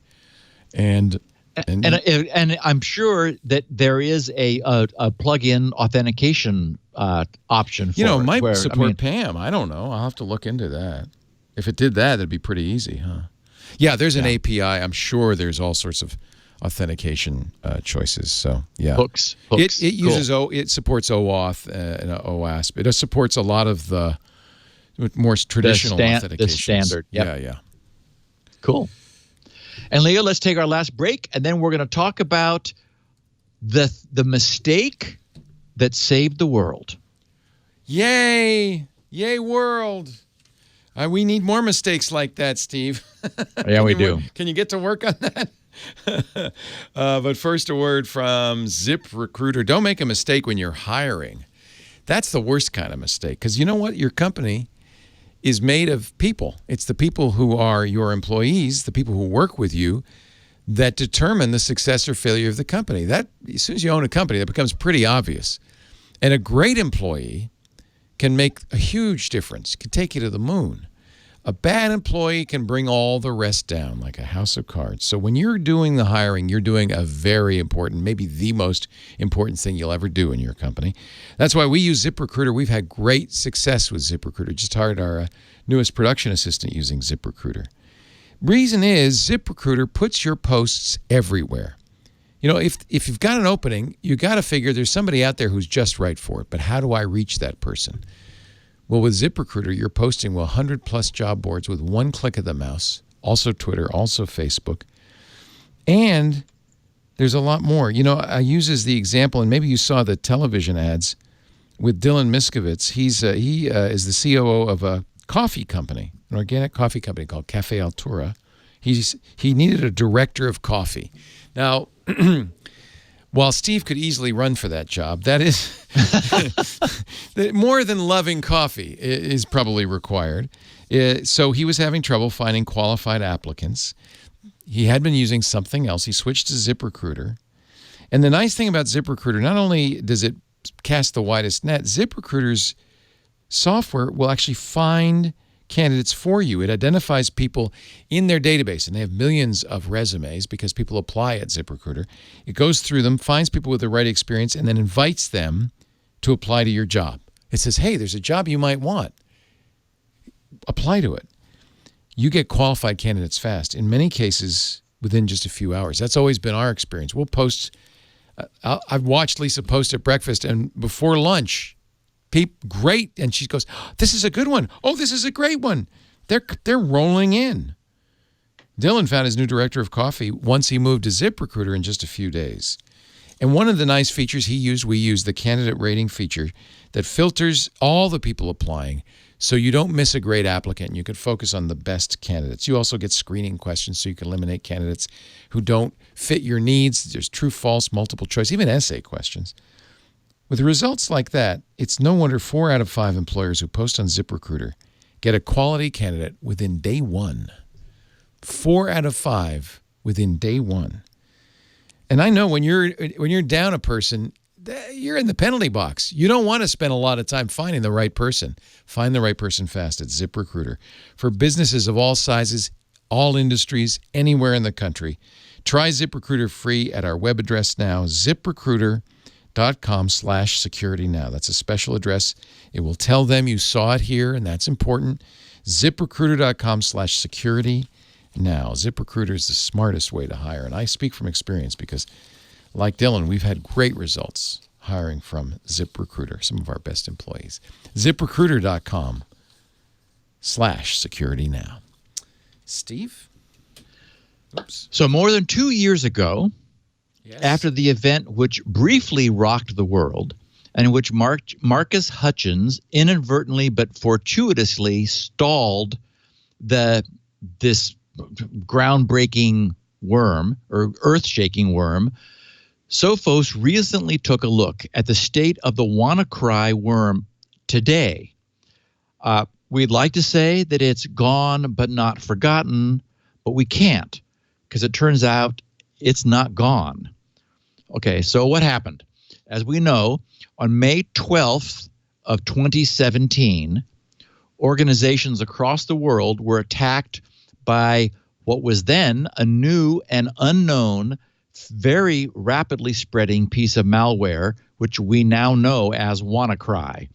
and I'm sure that there is a plug-in authentication option for it might where, support PAM. I don't know. I'll have to look into that. If it did that, it'd be pretty easy, huh? Yeah, there's an API. I'm sure there's all sorts of authentication choices. So yeah, hooks. It uses it supports OAuth and OWASP. It supports a lot of the more traditional authentication. The standard. Yep. Yeah. Cool. And Leo, let's take our last break, and then we're going to talk about the mistake that saved the world. Yay world! We need more mistakes like that, Steve. Yeah, we do. Can you get to work on that? But first, a word from ZipRecruiter. Don't make a mistake when you're hiring. That's the worst kind of mistake, because you know what? Your company is made of people. It's the people who are your employees, the people who work with you, that determine the success or failure of the company. That, as soon as you own a company, that becomes pretty obvious. And a great employee can make a huge difference, can take you to the moon. A bad employee can bring all the rest down like a house of cards. So when you're doing the hiring, you're doing a very important, maybe the most important thing you'll ever do in your company. That's why we use ZipRecruiter. We've had great success with ZipRecruiter. Just hired our newest production assistant using ZipRecruiter. Reason is ZipRecruiter puts your posts everywhere. If you've got an opening, you got to figure there's somebody out there who's just right for it. But how do I reach that person? Well, with ZipRecruiter, you're posting 100-plus job boards with one click of the mouse, also Twitter, also Facebook. And there's a lot more. I use as the example, and maybe you saw the television ads with Dylan Miskovitz. He is the COO of a coffee company, an organic coffee company called Cafe Altura. He needed a director of coffee. Now, while Steve could easily run for that job, that is more than loving coffee is probably required. So he was having trouble finding qualified applicants. He had been using something else. He switched to ZipRecruiter. And the nice thing about ZipRecruiter, not only does it cast the widest net, ZipRecruiter's software will actually find candidates for you. It identifies people in their database, and they have millions of resumes because people apply at ZipRecruiter. It goes through them, finds people with the right experience, and then invites them to apply to your job. It says, hey, there's a job you might want. Apply to it. You get qualified candidates fast, in many cases within just a few hours. That's always been our experience. We'll post, I've watched Lisa post at breakfast, and before lunch, great, and she goes, this is a good one. Oh, this is a great one. They're rolling in. Dylan found his new director of coffee once he moved to ZipRecruiter in just a few days. And one of the nice features we use the candidate rating feature that filters all the people applying so you don't miss a great applicant and you can focus on the best candidates. You also get screening questions so you can eliminate candidates who don't fit your needs. There's true, false, multiple choice, even essay questions. With results like that, it's no wonder 4 out of 5 employers who post on ZipRecruiter get a quality candidate within day one. 4 out of 5 within day one. And I know when you're down a person, you're in the penalty box. You don't want to spend a lot of time finding the right person. Find the right person fast at ZipRecruiter. For businesses of all sizes, all industries, anywhere in the country, try ZipRecruiter free at our web address now, ZipRecruiter.com/security now. That's a special address. It will tell them you saw it here, and that's important. ZipRecruiter.com/security now. ZipRecruiter is the smartest way to hire, and I speak from experience because, like Dylan, we've had great results hiring from ZipRecruiter, some of our best employees. ZipRecruiter.com www.securitynow.com/securitynow. Steve? Oops. So more than 2 years ago, after the event which briefly rocked the world, and in which Marcus Hutchins inadvertently but fortuitously stalled this groundbreaking worm or earth-shaking worm, Sophos recently took a look at the state of the WannaCry worm today. We'd like to say that it's gone but not forgotten, but we can't, because it turns out it's not gone. Okay, so what happened? As we know, on May 12th of 2017, organizations across the world were attacked by what was then a new and unknown, very rapidly spreading piece of malware, which we now know as WannaCry.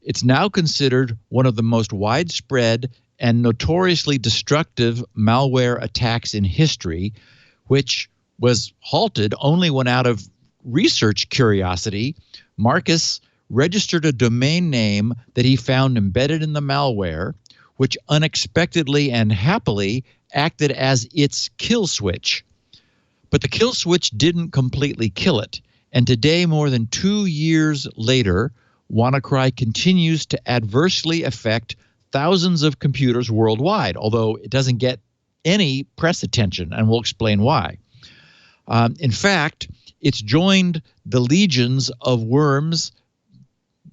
It's now considered one of the most widespread and notoriously destructive malware attacks in history, which was halted only when, out of research curiosity, Marcus registered a domain name that he found embedded in the malware, which unexpectedly and happily acted as its kill switch. But the kill switch didn't completely kill it. And today, more than 2 years later, WannaCry continues to adversely affect thousands of computers worldwide, although it doesn't get any press attention, and we'll explain why. In fact, it's joined the legions of worms.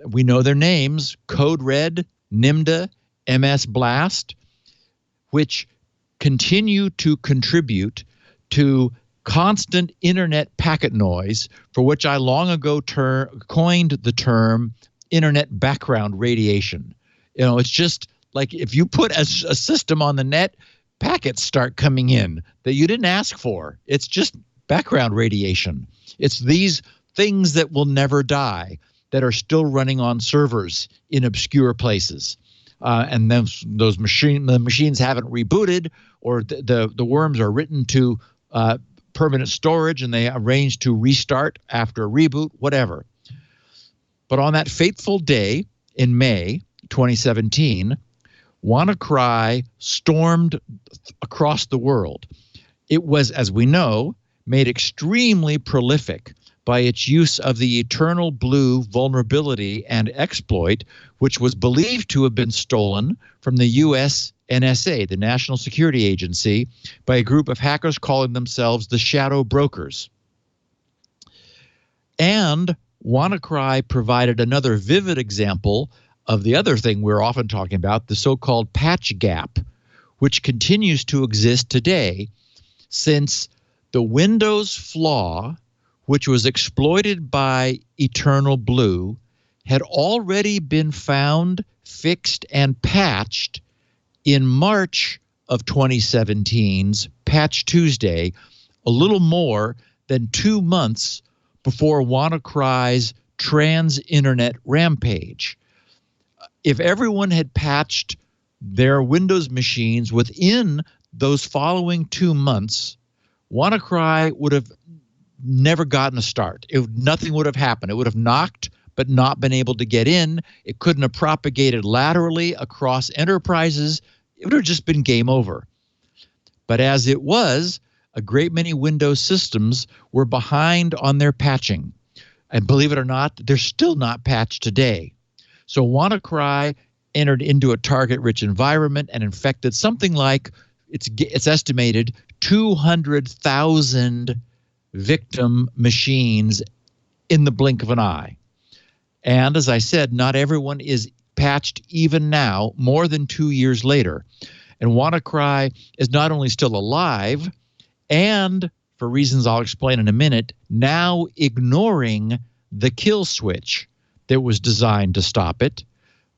We know their names: Code Red, Nimda, MS Blast, which continue to contribute to constant internet packet noise, for which I long ago coined the term internet background radiation. You know, it's just like if you put a system on the net, packets start coming in that you didn't ask for. It's just background radiation. It's these things that will never die that are still running on servers in obscure places. And then the machines haven't rebooted, or the worms are written to permanent storage and they arrange to restart after a reboot, whatever. But on that fateful day in May 2017, WannaCry stormed across the world. It was, as we know, made extremely prolific by its use of the Eternal Blue vulnerability and exploit, which was believed to have been stolen from the U.S. NSA, the National Security Agency, by a group of hackers calling themselves the Shadow Brokers. And WannaCry provided another vivid example of the other thing we're often talking about, the so-called patch gap, which continues to exist today, since the Windows flaw, which was exploited by Eternal Blue, had already been found, fixed, and patched in March of 2017's Patch Tuesday, a little more than 2 months before WannaCry's trans-internet rampage. If everyone had patched their Windows machines within those following 2 months, WannaCry would have never gotten a start. Nothing would have happened. It would have knocked but not been able to get in. It couldn't have propagated laterally across enterprises. It would have just been game over. But as it was, a great many Windows systems were behind on their patching. And believe it or not, they're still not patched today. So WannaCry entered into a target-rich environment and infected something like, it's estimated, 200,000 victim machines in the blink of an eye. And as I said, not everyone is patched even now, more than 2 years later. And WannaCry is not only still alive, and for reasons I'll explain in a minute, now ignoring the kill switch that was designed to stop it,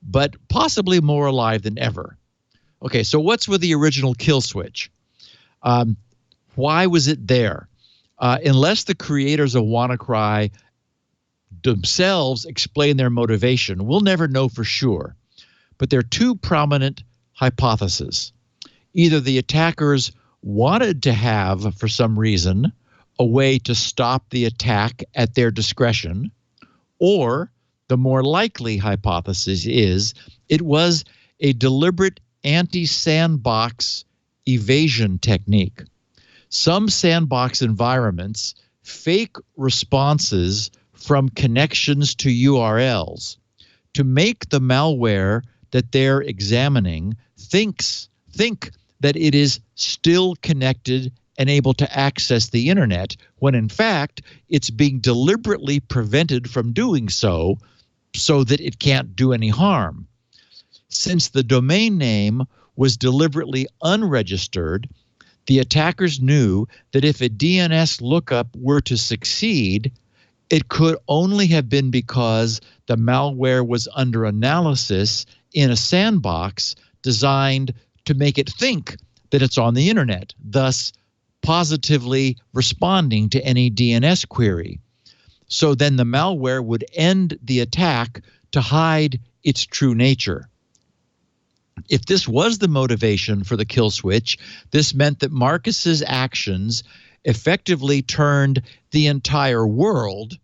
but possibly more alive than ever. Okay, so what's with the original kill switch? Why was it there? Unless the creators of WannaCry themselves explain their motivation, we'll never know for sure. But there are two prominent hypotheses. Either the attackers wanted to have, for some reason, a way to stop the attack at their discretion, or the more likely hypothesis is it was a deliberate anti-sandbox evasion technique. Some sandbox environments fake responses from connections to URLs to make the malware that they're examining think that it is still connected and able to access the internet, when in fact it's being deliberately prevented from doing so that it can't do any harm. Since the domain name was deliberately unregistered, the attackers knew that if a DNS lookup were to succeed, it could only have been because the malware was under analysis in a sandbox designed to make it think that it's on the internet, thus positively responding to any DNS query. So then the malware would end the attack to hide its true nature. If this was the motivation for the kill switch, this meant that Marcus's actions effectively turned the entire world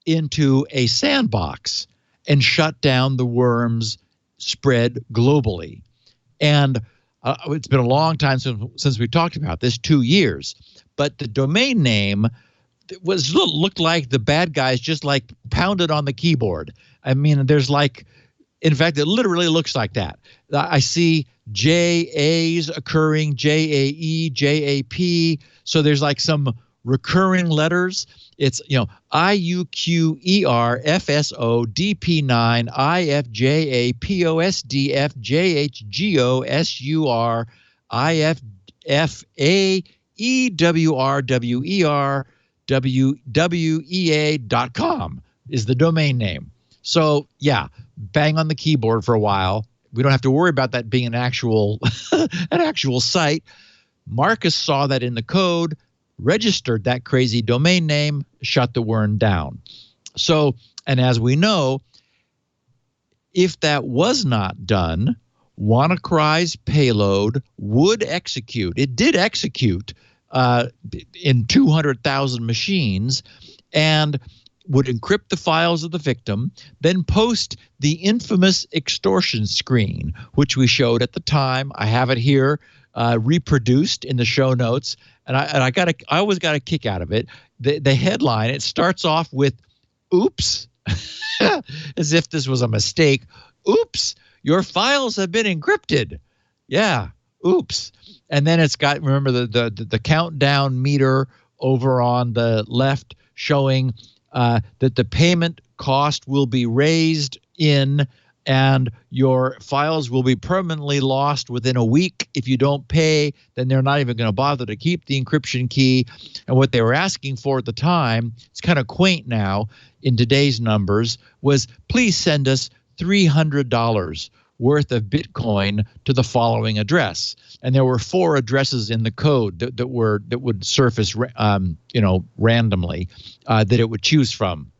into a sandbox and shut down the worm's spread globally. And it's been a long time since we talked about this, 2 years. But the domain name looked like the bad guys just like pounded on the keyboard. I mean, there's like, in fact, it literally looks like that. I see JAs occurring, JAE, JAP. So there's like some recurring letters. It's, IUQER FSO DP9 IFJA POSDF JHGO SUR IFFA EWRWER WWEA.com is the domain name. So yeah, bang on the keyboard for a while. We don't have to worry about that being an actual site. Marcus saw that in the code, registered that crazy domain name, shut the worm down. So, and as we know, if that was not done, WannaCry's payload would execute. It did execute in 200,000 machines and would encrypt the files of the victim, then post the infamous extortion screen, which we showed at the time. I have it here reproduced in the show notes, and I always got a kick out of it. The headline, it starts off with "Oops," as if this was a mistake. Oops, your files have been encrypted. Yeah, oops. And then it's got, remember, the countdown meter over on the left showing that the payment cost will be raised in, and your files will be permanently lost within a week. If you don't pay, then they're not even going to bother to keep the encryption key. And what they were asking for at the time, it's kind of quaint now in today's numbers, was please send us $300 worth of Bitcoin to the following address. And there were 4 addresses in the code that would surface randomly that it would choose from.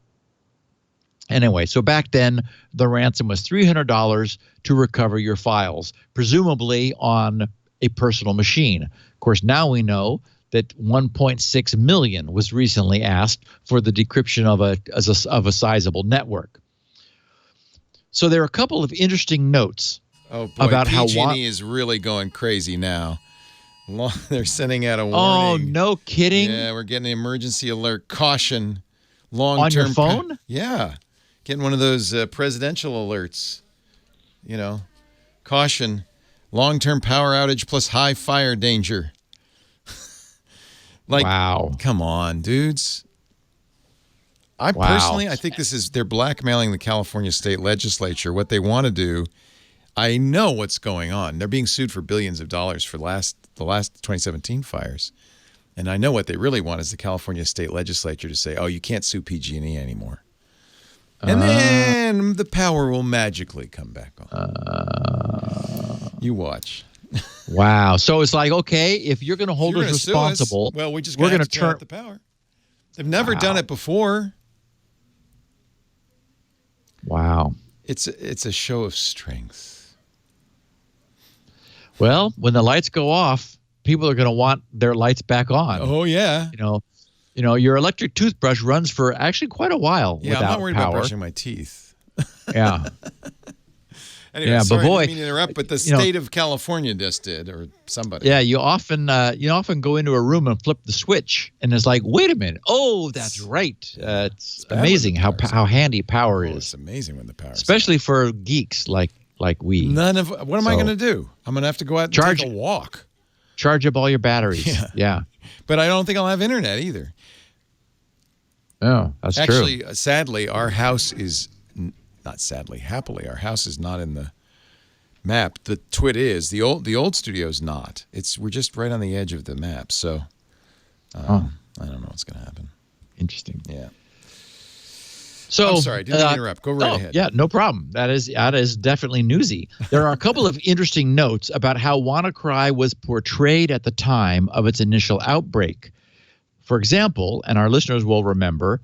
Anyway, so back then the ransom was $300 to recover your files, presumably on a personal machine. Of course, now we know that 1.6 million was recently asked for the decryption of a sizable network. So there are a couple of interesting notes about how PG&E is really going crazy now. They're sending out a warning. Oh, no kidding! Yeah, we're getting an emergency alert. Caution. Long-term on your phone? Yeah, getting one of those presidential alerts. Caution. Long-term power outage plus high fire danger. Wow! Come on, dudes. Personally, I think they're blackmailing the California state legislature. What they want to do, I know what's going on. They're being sued for billions of dollars for the last 2017 fires. And I know what they really want is the California state legislature to say, oh, you can't sue PG&E anymore. And then the power will magically come back on. You watch. Wow. So it's like, okay, if you're going to hold us responsible, well, we're going to turn off the power. They've never done it before. Wow. It's a show of strength. Well, when the lights go off, people are going to want their lights back on. Oh, yeah. Your electric toothbrush runs for actually quite a while without I'm not worried power. about brushing my teeth. Yeah. Anyway, Yeah, but sorry, I boy, didn't mean to interrupt, but the state of California just did, or somebody. Yeah, you often go into a room and flip the switch, and it's like, wait a minute. Oh, that's right. It's amazing how handy power is. It's amazing when the power, especially for geeks like we. What am I going to do? I'm going to have to go out and take a walk. Charge up all your batteries. Yeah. But I don't think I'll have internet either. Oh, that's true. Actually, sadly, our house is not sadly, happily, our house is not in the map. The TWIT is. The old studio is not. We're just right on the edge of the map. So I don't know what's going to happen. Interesting. Yeah. So I'm sorry, didn't interrupt. Go right ahead. Yeah, no problem. That is definitely newsy. There are a couple of interesting notes about how WannaCry was portrayed at the time of its initial outbreak. For example, and our listeners will remember,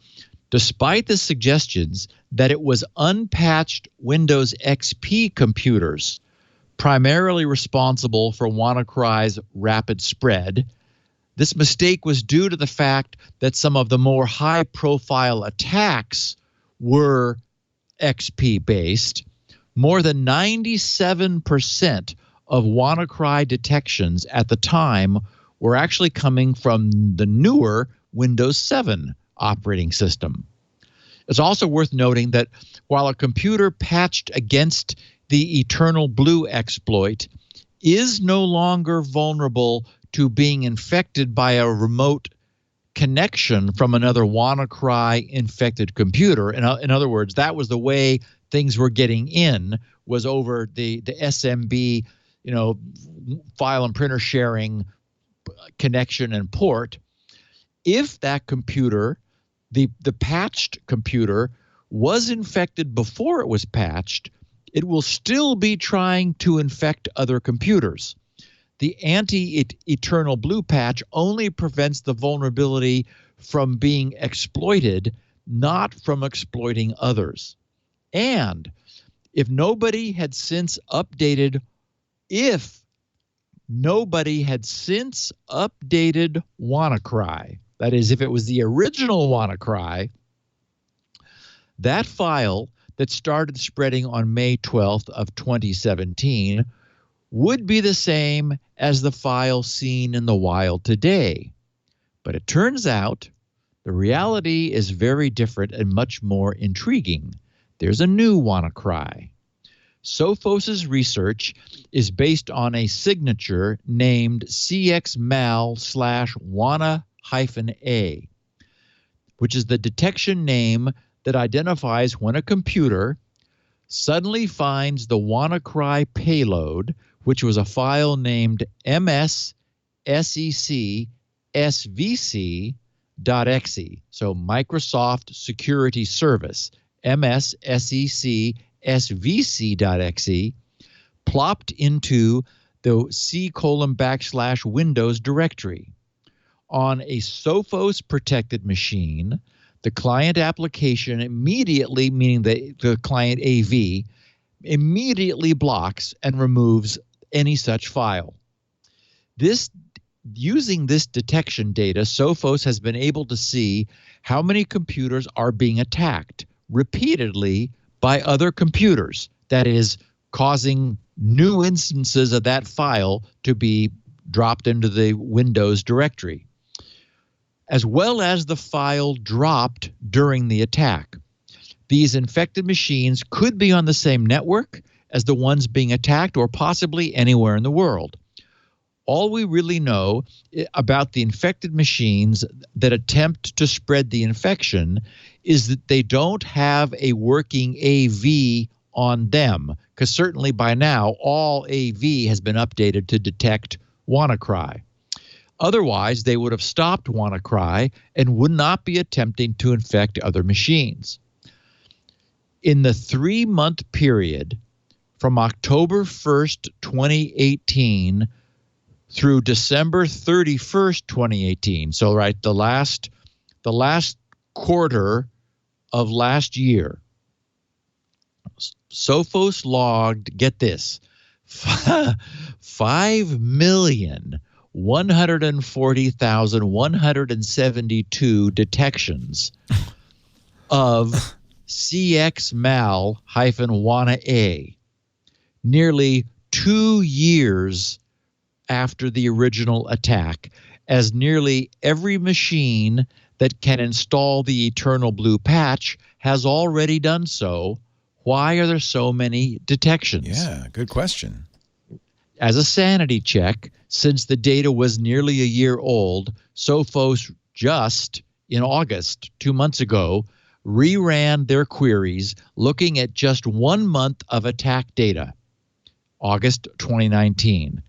despite the suggestions that it was unpatched Windows XP computers primarily responsible for WannaCry's rapid spread, this mistake was due to the fact that some of the more high-profile attacks were XP-based. More than 97% of WannaCry detections at the time were actually coming from the newer Windows 7 operating system. It's also worth noting that while a computer patched against the Eternal Blue exploit is no longer vulnerable to being infected by a remote connection from another WannaCry infected computer. In other words, that was the way things were getting in, was over the SMB, file and printer sharing connection and port. If that computer, the patched computer, was infected before it was patched, it will still be trying to infect other computers. The anti-Eternal Blue patch only prevents the vulnerability from being exploited, not from exploiting others. And if nobody had since updated WannaCry, that is, if it was the original WannaCry, that file that started spreading on May 12th of 2017 would be the same as the file seen in the wild today. But it turns out the reality is very different and much more intriguing. There's a new WannaCry. Sophos's research is based on a signature named cxmal/wanna-a, which is the detection name that identifies when a computer suddenly finds the WannaCry payload, which was a file named mssec.svc.exe. So Microsoft Security Service, mssec.svc.exe, plopped into the C:\Windows directory. On a Sophos protected machine, the client application immediately, meaning the client AV, immediately blocks and removes any such file. Using this detection data, Sophos has been able to see how many computers are being attacked repeatedly by other computers, that is, causing new instances of that file to be dropped into the Windows directory, as well as the file dropped during the attack. These infected machines could be on the same network as the ones being attacked, or possibly anywhere in the world. All we really know about the infected machines that attempt to spread the infection is that they don't have a working AV on them, because certainly by now all AV has been updated to detect WannaCry. Otherwise, they would have stopped WannaCry and would not be attempting to infect other machines. In the 3-month period from October 1st, 2018 through December 31st, 2018, so right, the last quarter of last year, Sophos logged, get this, 5,140,172 detections of cxmal-wanna-a. nearly 2 years after the original attack, as nearly every machine that can install the Eternal Blue patch has already done so. Why are there so many detections? Yeah, good question. As a sanity check, since the data was nearly a year old, Sophos just in August, 2 months ago, reran their queries looking at just 1 month of attack data, August 2019.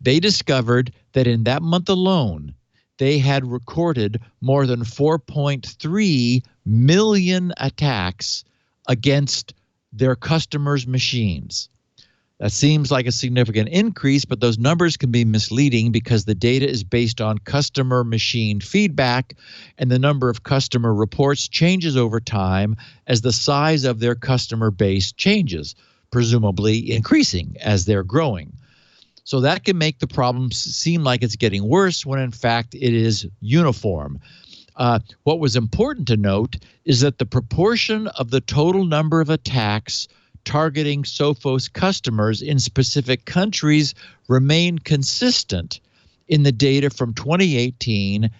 They discovered that in that month alone, they had recorded more than 4.3 million attacks against their customers' machines. That seems like a significant increase, but those numbers can be misleading because the data is based on customer machine feedback, and the number of customer reports changes over time as the size of their customer base changes, presumably increasing as they're growing. So that can make the problem seem like it's getting worse when in fact it is uniform. What was important to note is that the proportion of the total number of attacks targeting Sophos customers in specific countries remained consistent in the data from 2018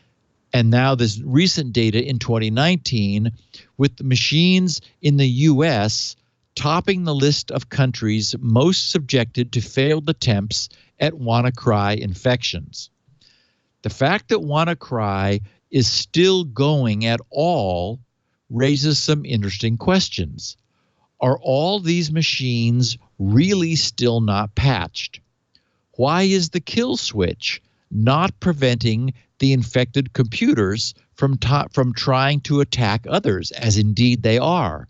and now this recent data in 2019, with the machines in the U.S. topping the list of countries most subjected to failed attempts at WannaCry infections. The fact that WannaCry is still going at all raises some interesting questions. Are all these machines really still not patched? Why is the kill switch not preventing the infected computers from trying to attack others, as indeed they are?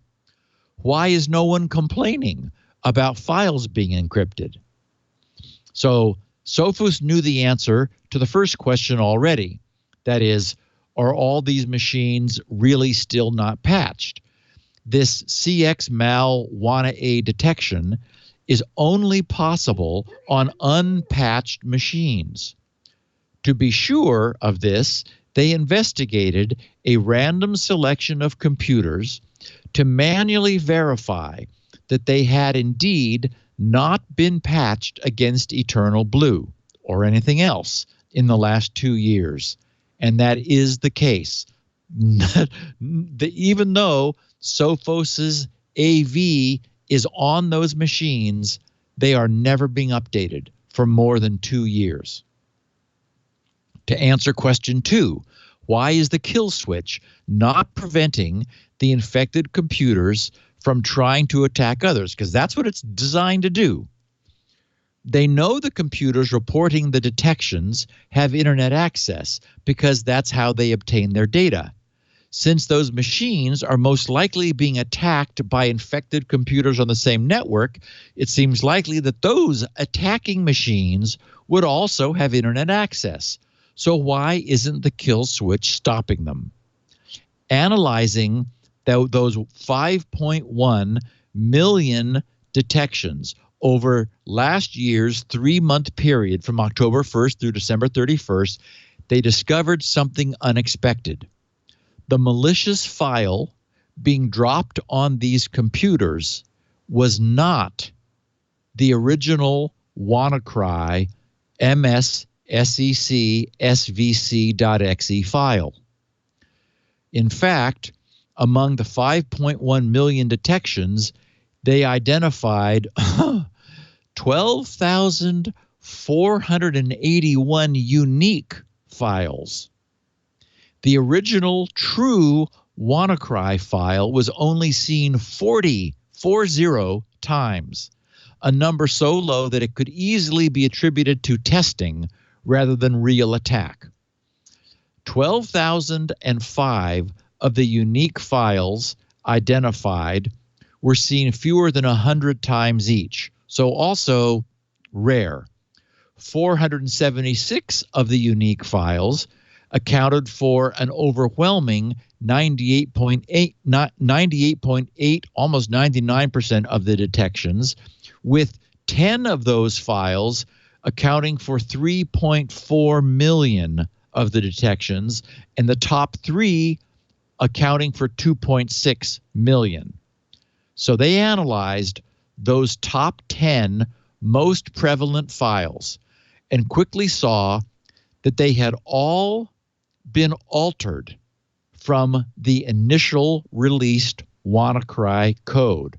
Why is no one complaining about files being encrypted? So Sophos knew the answer to the first question already. That is, are all these machines really still not patched? This CX-mal WannaA detection is only possible on unpatched machines. To be sure of this, they investigated a random selection of computers to manually verify that they had indeed not been patched against Eternal Blue or anything else in the last 2 years. And that is the case. Even though Sophos's AV is on those machines, they are never being updated for more than 2 years. To answer question 2, why is the kill switch not preventing the infected computers from trying to attack others? Because that's what it's designed to do. They know the computers reporting the detections have internet access because that's how they obtain their data. Since those machines are most likely being attacked by infected computers on the same network, it seems likely that those attacking machines would also have internet access. So why isn't the kill switch stopping them? Analyzing those 5.1 million detections over last year's 3-month period from October 1st through December 31st, they discovered something unexpected. The malicious file being dropped on these computers was not the original WannaCry mssec.svc.exe file. In fact, among the 5.1 million detections, they identified 12,481 unique files. The original true WannaCry file was only seen 40 times, a number so low that it could easily be attributed to testing rather than real attack. 12,005 of the unique files identified were seen fewer than 100 times each, so also rare. 476 of the unique files accounted for an overwhelming 98.8, almost 99% of the detections, with 10 of those files accounting for 3.4 million of the detections, and the top 3 accounting for 2.6 million. So they analyzed those top 10 most prevalent files and quickly saw that they had all been altered from the initial released WannaCry code.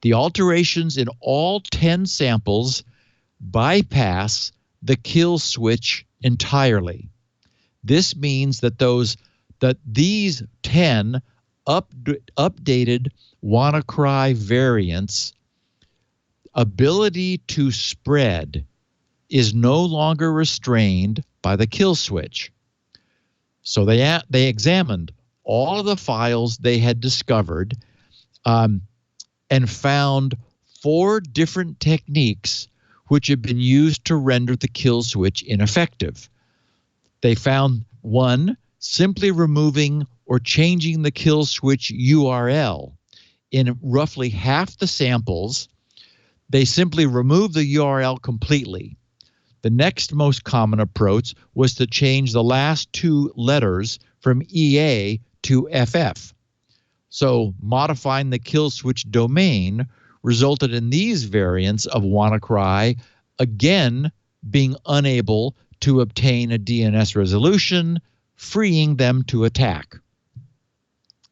The alterations in all 10 samples bypass the kill switch entirely. This means that these 10 updated WannaCry variants' ability to spread is no longer restrained by the kill switch. So they examined all of the files they had discovered and found 4 different techniques which had been used to render the kill switch ineffective. They found 1, simply removing or changing the kill switch URL. In roughly half the samples, they simply removed the URL completely. The next most common approach was to change the last 2 letters from EA to FF. So modifying the kill switch domain resulted in these variants of WannaCry again being unable to obtain a DNS resolution, freeing them to attack.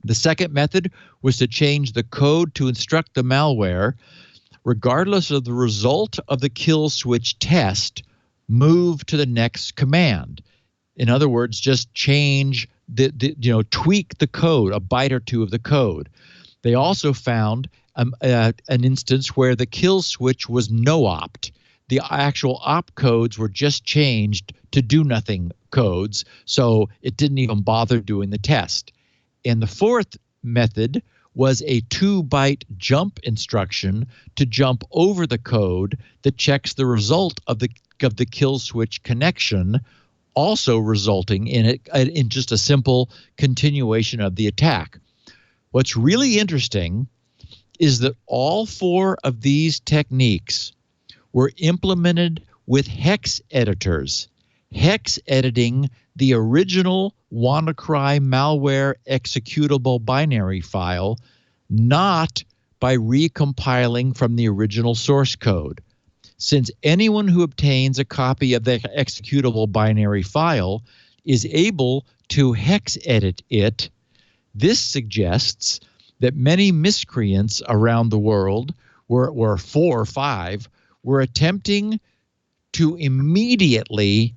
The second method was to change the code to instruct the malware, regardless of the result of the kill switch test, move to the next command. In other words, just change tweak the code, a byte or 2 of the code. They also found an instance where the kill switch was no opt. The actual opt codes were just changed to do nothing codes, so it didn't even bother doing the test. And the fourth method was a 2-byte jump instruction to jump over the code that checks the result of the kill switch connection, also resulting in just a simple continuation of the attack. What's really interesting is that all 4 of these techniques were implemented with hex editors, hex editing the original WannaCry malware executable binary file, not by recompiling from the original source code. Since anyone who obtains a copy of the executable binary file is able to hex edit it, this suggests that many miscreants around the world, were 4 or 5, were attempting to immediately,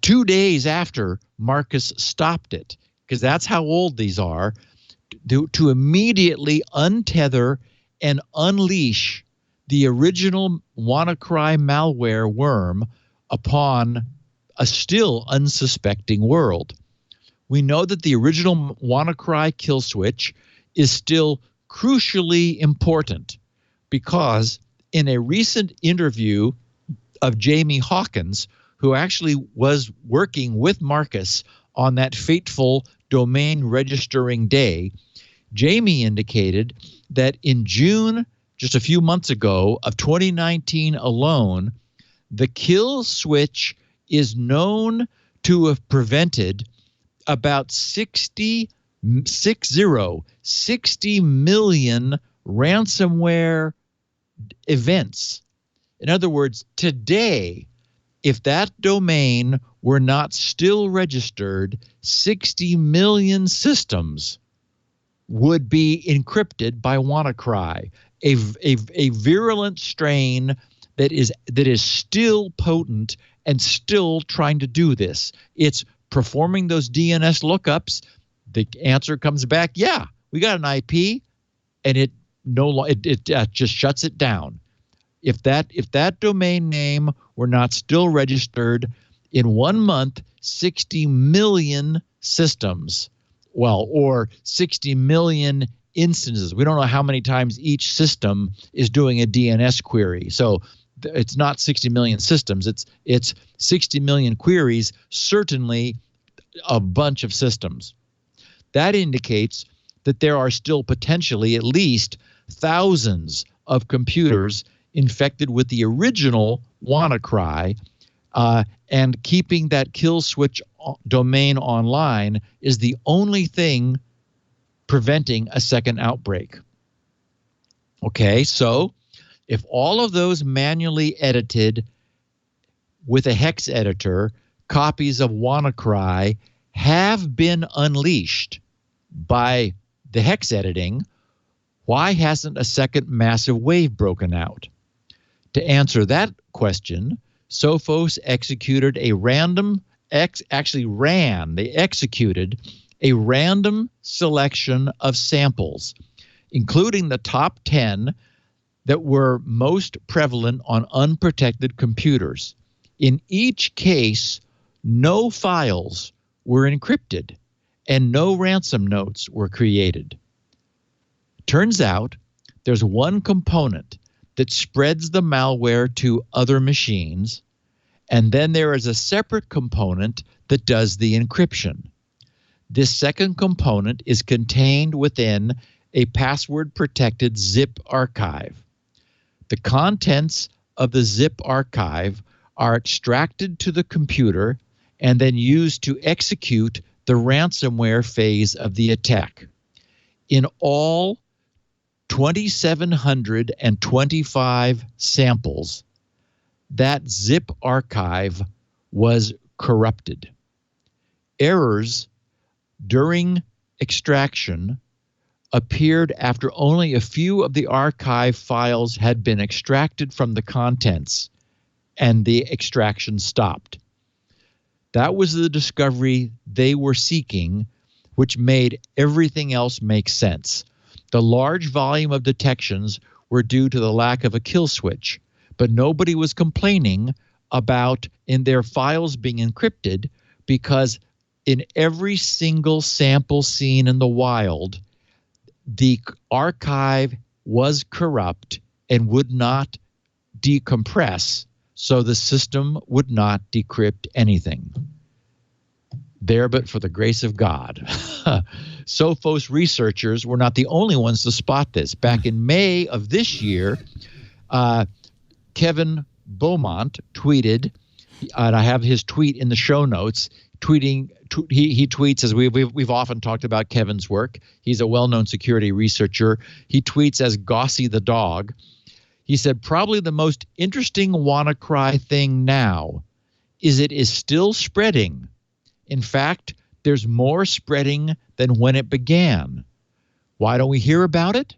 2 days after Marcus stopped it, because that's how old these are, to immediately untether and unleash the original WannaCry malware worm upon a still unsuspecting world. We know that the original WannaCry kill switch is still crucially important because in a recent interview of Jamie Hawkins, who actually was working with Marcus on that fateful domain registering day, Jamie indicated that in June, just a few months ago, of 2019 alone, the kill switch is known to have prevented about 60 million ransomware events. In other words, today, if that domain were not still registered, 60 million systems would be encrypted by WannaCry, a virulent strain that is still potent and still trying to do this. It's performing those DNS lookups. The answer comes back, yeah, we got an IP, and it just shuts it down. If that domain name were not still registered, in 1 month, 60 million systems, or 60 million instances. We don't know how many times each system is doing a DNS query. So it's not 60 million systems. It's 60 million queries, certainly a bunch of systems. That indicates that there are still potentially at least thousands of computers infected with the original WannaCry, and keeping that kill switch domain online is the only thing preventing a second outbreak. Okay, so If all of those manually edited with a hex editor copies of WannaCry have been unleashed by the hex editing, why hasn't a second massive wave broken out? To answer that question, Sophos executed a executed a random selection of samples, including the top 10 that were most prevalent on unprotected computers. In each case, no files were encrypted and no ransom notes were created. Turns out there's one component that spreads the malware to other machines, and then there is a separate component that does the encryption. This second component is contained within a password-protected zip archive. The contents of the zip archive are extracted to the computer and then used to execute the ransomware phase of the attack. In all 2,725 samples, that zip archive was corrupted. Errors during extraction appeared after only a few of the archive files had been extracted from the contents and the extraction stopped. That was the discovery they were seeking, which made everything else make sense. The large volume of detections were due to the lack of a kill switch, but nobody was complaining about in their files being encrypted, because in every single sample seen in the wild, the archive was corrupt and would not decompress, so the system would not decrypt anything. There, but for the grace of God. Sophos researchers were not the only ones to spot this. Back in May of this year, Kevin Beaumont tweeted, and I have his tweet in the show notes. He tweets, as we've often talked about Kevin's work. He's a well-known security researcher. He tweets as Gossy the dog. He said, probably the most interesting WannaCry thing now is it is still spreading. In fact, there's more spreading than when it began. Why don't we hear about it?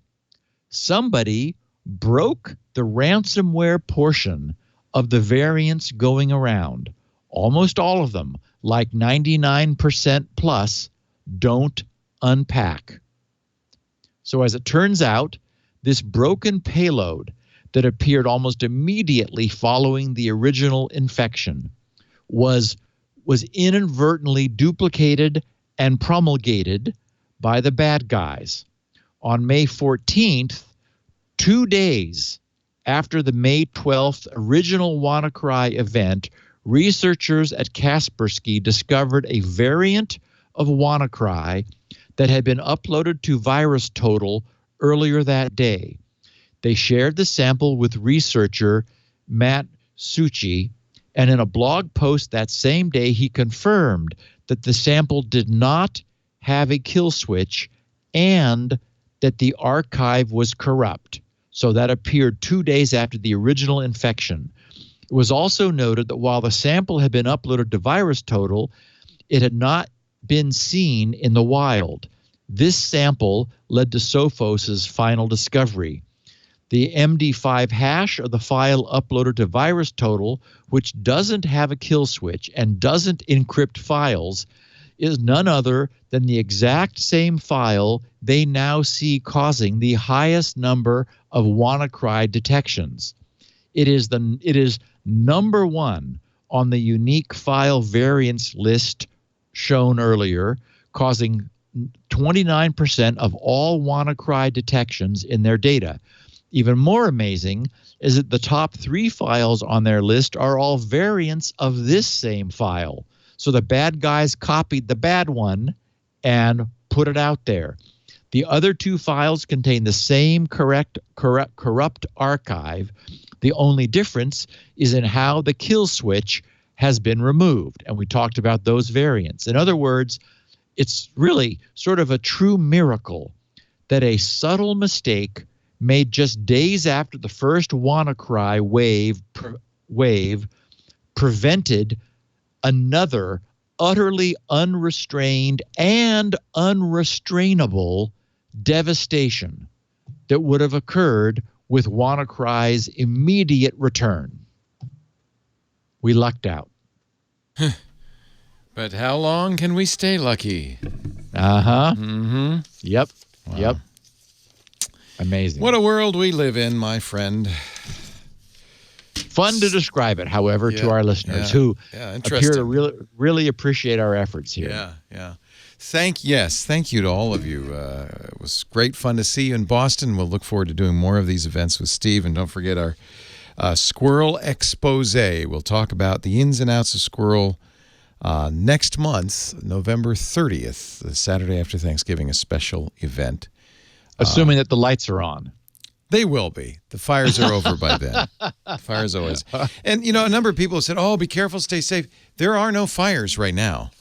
Somebody broke the ransomware portion of the variants going around. Almost all of them, like 99% plus, don't unpack. So as it turns out, this broken payload that appeared almost immediately following the original infection was inadvertently duplicated and promulgated by the bad guys. On May 14th, 2 days after the May 12th original WannaCry event, researchers at Kaspersky discovered a variant of WannaCry that had been uploaded to VirusTotal earlier that day. They shared the sample with researcher Matt Suchi, and in a blog post that same day, he confirmed that the sample did not have a kill switch and that the archive was corrupt. So that appeared 2 days after the original infection. It was also noted that while the sample had been uploaded to VirusTotal, it had not been seen in the wild. This sample led to Sophos's final discovery. The MD5 hash of the file uploaded to VirusTotal, which doesn't have a kill switch and doesn't encrypt files, is none other than the exact same file they now see causing the highest number of WannaCry detections. It is number one on the unique file variants list shown earlier, causing 29% of all WannaCry detections in their data. Even more amazing is that the top 3 files on their list are all variants of this same file. So the bad guys copied the bad one and put it out there. The other 2 files contain the same corrupt archive. The only difference is in how the kill switch has been removed. And we talked about those variants. In other words, it's really sort of a true miracle that a subtle mistake made just days after the first WannaCry wave prevented another utterly unrestrained and unrestrainable devastation that would have occurred with WannaCry's immediate return. We lucked out. But how long can we stay lucky? Uh-huh. Mm-hmm. Yep. Wow. Yep. Amazing. What a world we live in, my friend. Fun to describe it, however, to our listeners who appear to really appreciate our efforts here. Yeah. Thank you to all of you. It was great fun to see you in Boston. We'll look forward to doing more of these events with Steve. And don't forget our Squirrel Expose. We'll talk about the ins and outs of Squirrel next month, November 30th, the Saturday after Thanksgiving, a special event. Assuming that the lights are on. They will be. The fires are over by then. Fires always. And, a number of people have said, oh, be careful, stay safe. There are no fires right now.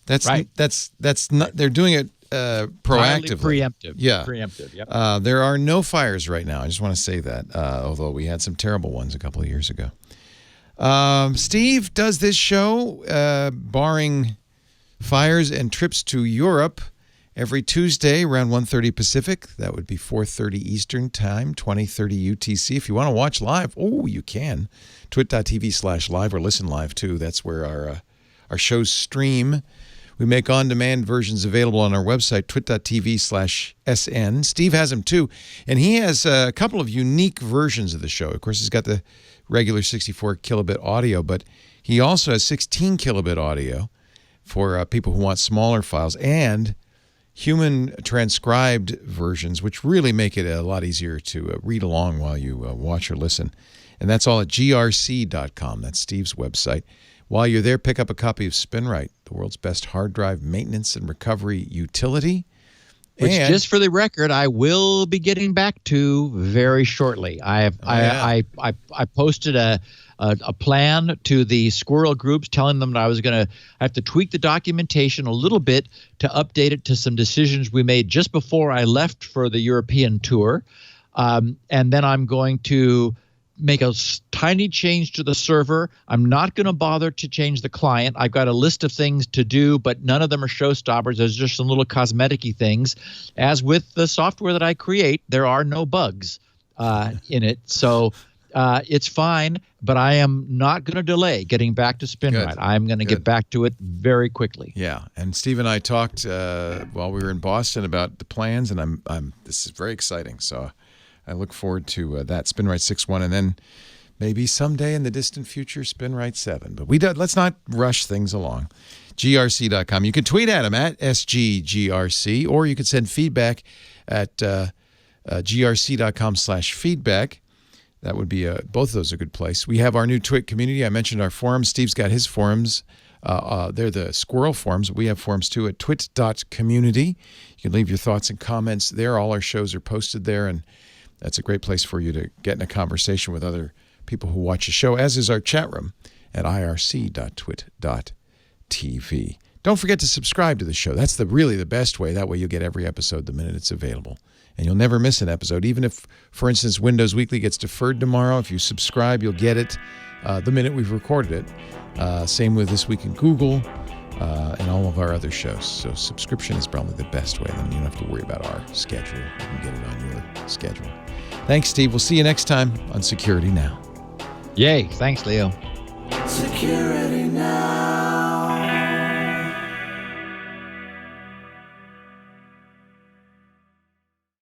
That's right. That's not. They're doing it proactively. Preemptive. Yeah. Preemptive, yep. There are no fires right now. I just want to say that, although we had some terrible ones a couple of years ago. Steve does this show, barring fires and trips to Europe, every Tuesday around 1:30 Pacific. That would be 4:30 Eastern Time, 20:30 UTC. If you want to watch live, you can. twit.tv/live or listen live, too. That's where our shows stream. We make on-demand versions available on our website, twit.tv/SN. Steve has them, too. And he has a couple of unique versions of the show. Of course, he's got the regular 64 kilobit audio, but he also has 16 kilobit audio for people who want smaller files, and human transcribed versions, which really make it a lot easier to read along while you watch or listen. And that's all at grc.com. That's Steve's website. While you're there, pick up a copy of SpinRite, the world's best hard drive maintenance and recovery utility. Which, just for the record, I will be getting back to very shortly. I posted a plan to the Squirrel groups, telling them that I have to tweak the documentation a little bit to update it to some decisions we made just before I left for the European tour. And then I'm going to make a tiny change to the server. I'm not going to bother to change the client. I've got a list of things to do, but none of them are showstoppers. There's just some little cosmetic-y things. As with the software that I create, there are no bugs in it. So it's fine, but I am not going to delay getting back to SpinRite. I'm going to get back to it very quickly. Yeah, and Steve and I talked while we were in Boston about the plans, and this is very exciting. So I look forward to that SpinRite 6.1, and then maybe someday in the distant future, SpinRite 7. But let's not rush things along. grc.com. You can tweet at him at SGGRC, or you can send feedback at grc.com/feedback. That would be both of those are a good place. We have our new Twit community. I mentioned our forums. Steve's got his forums. They're the Squirrel forums. We have forums too at twit.community. You can leave your thoughts and comments there. All our shows are posted there, and that's a great place for you to get in a conversation with other people who watch the show, as is our chat room at irc.twit.tv. Don't forget to subscribe to the show. That's really the best way. That way you'll get every episode the minute it's available. And you'll never miss an episode. Even if, for instance, Windows Weekly gets deferred tomorrow, if you subscribe, you'll get it the minute we've recorded it. Same with This Week in Google and all of our other shows. So subscription is probably the best way. Then you don't have to worry about our schedule. You can get it on your schedule. Thanks, Steve. We'll see you next time on Security Now. Yay. Thanks, Leo. Security Now.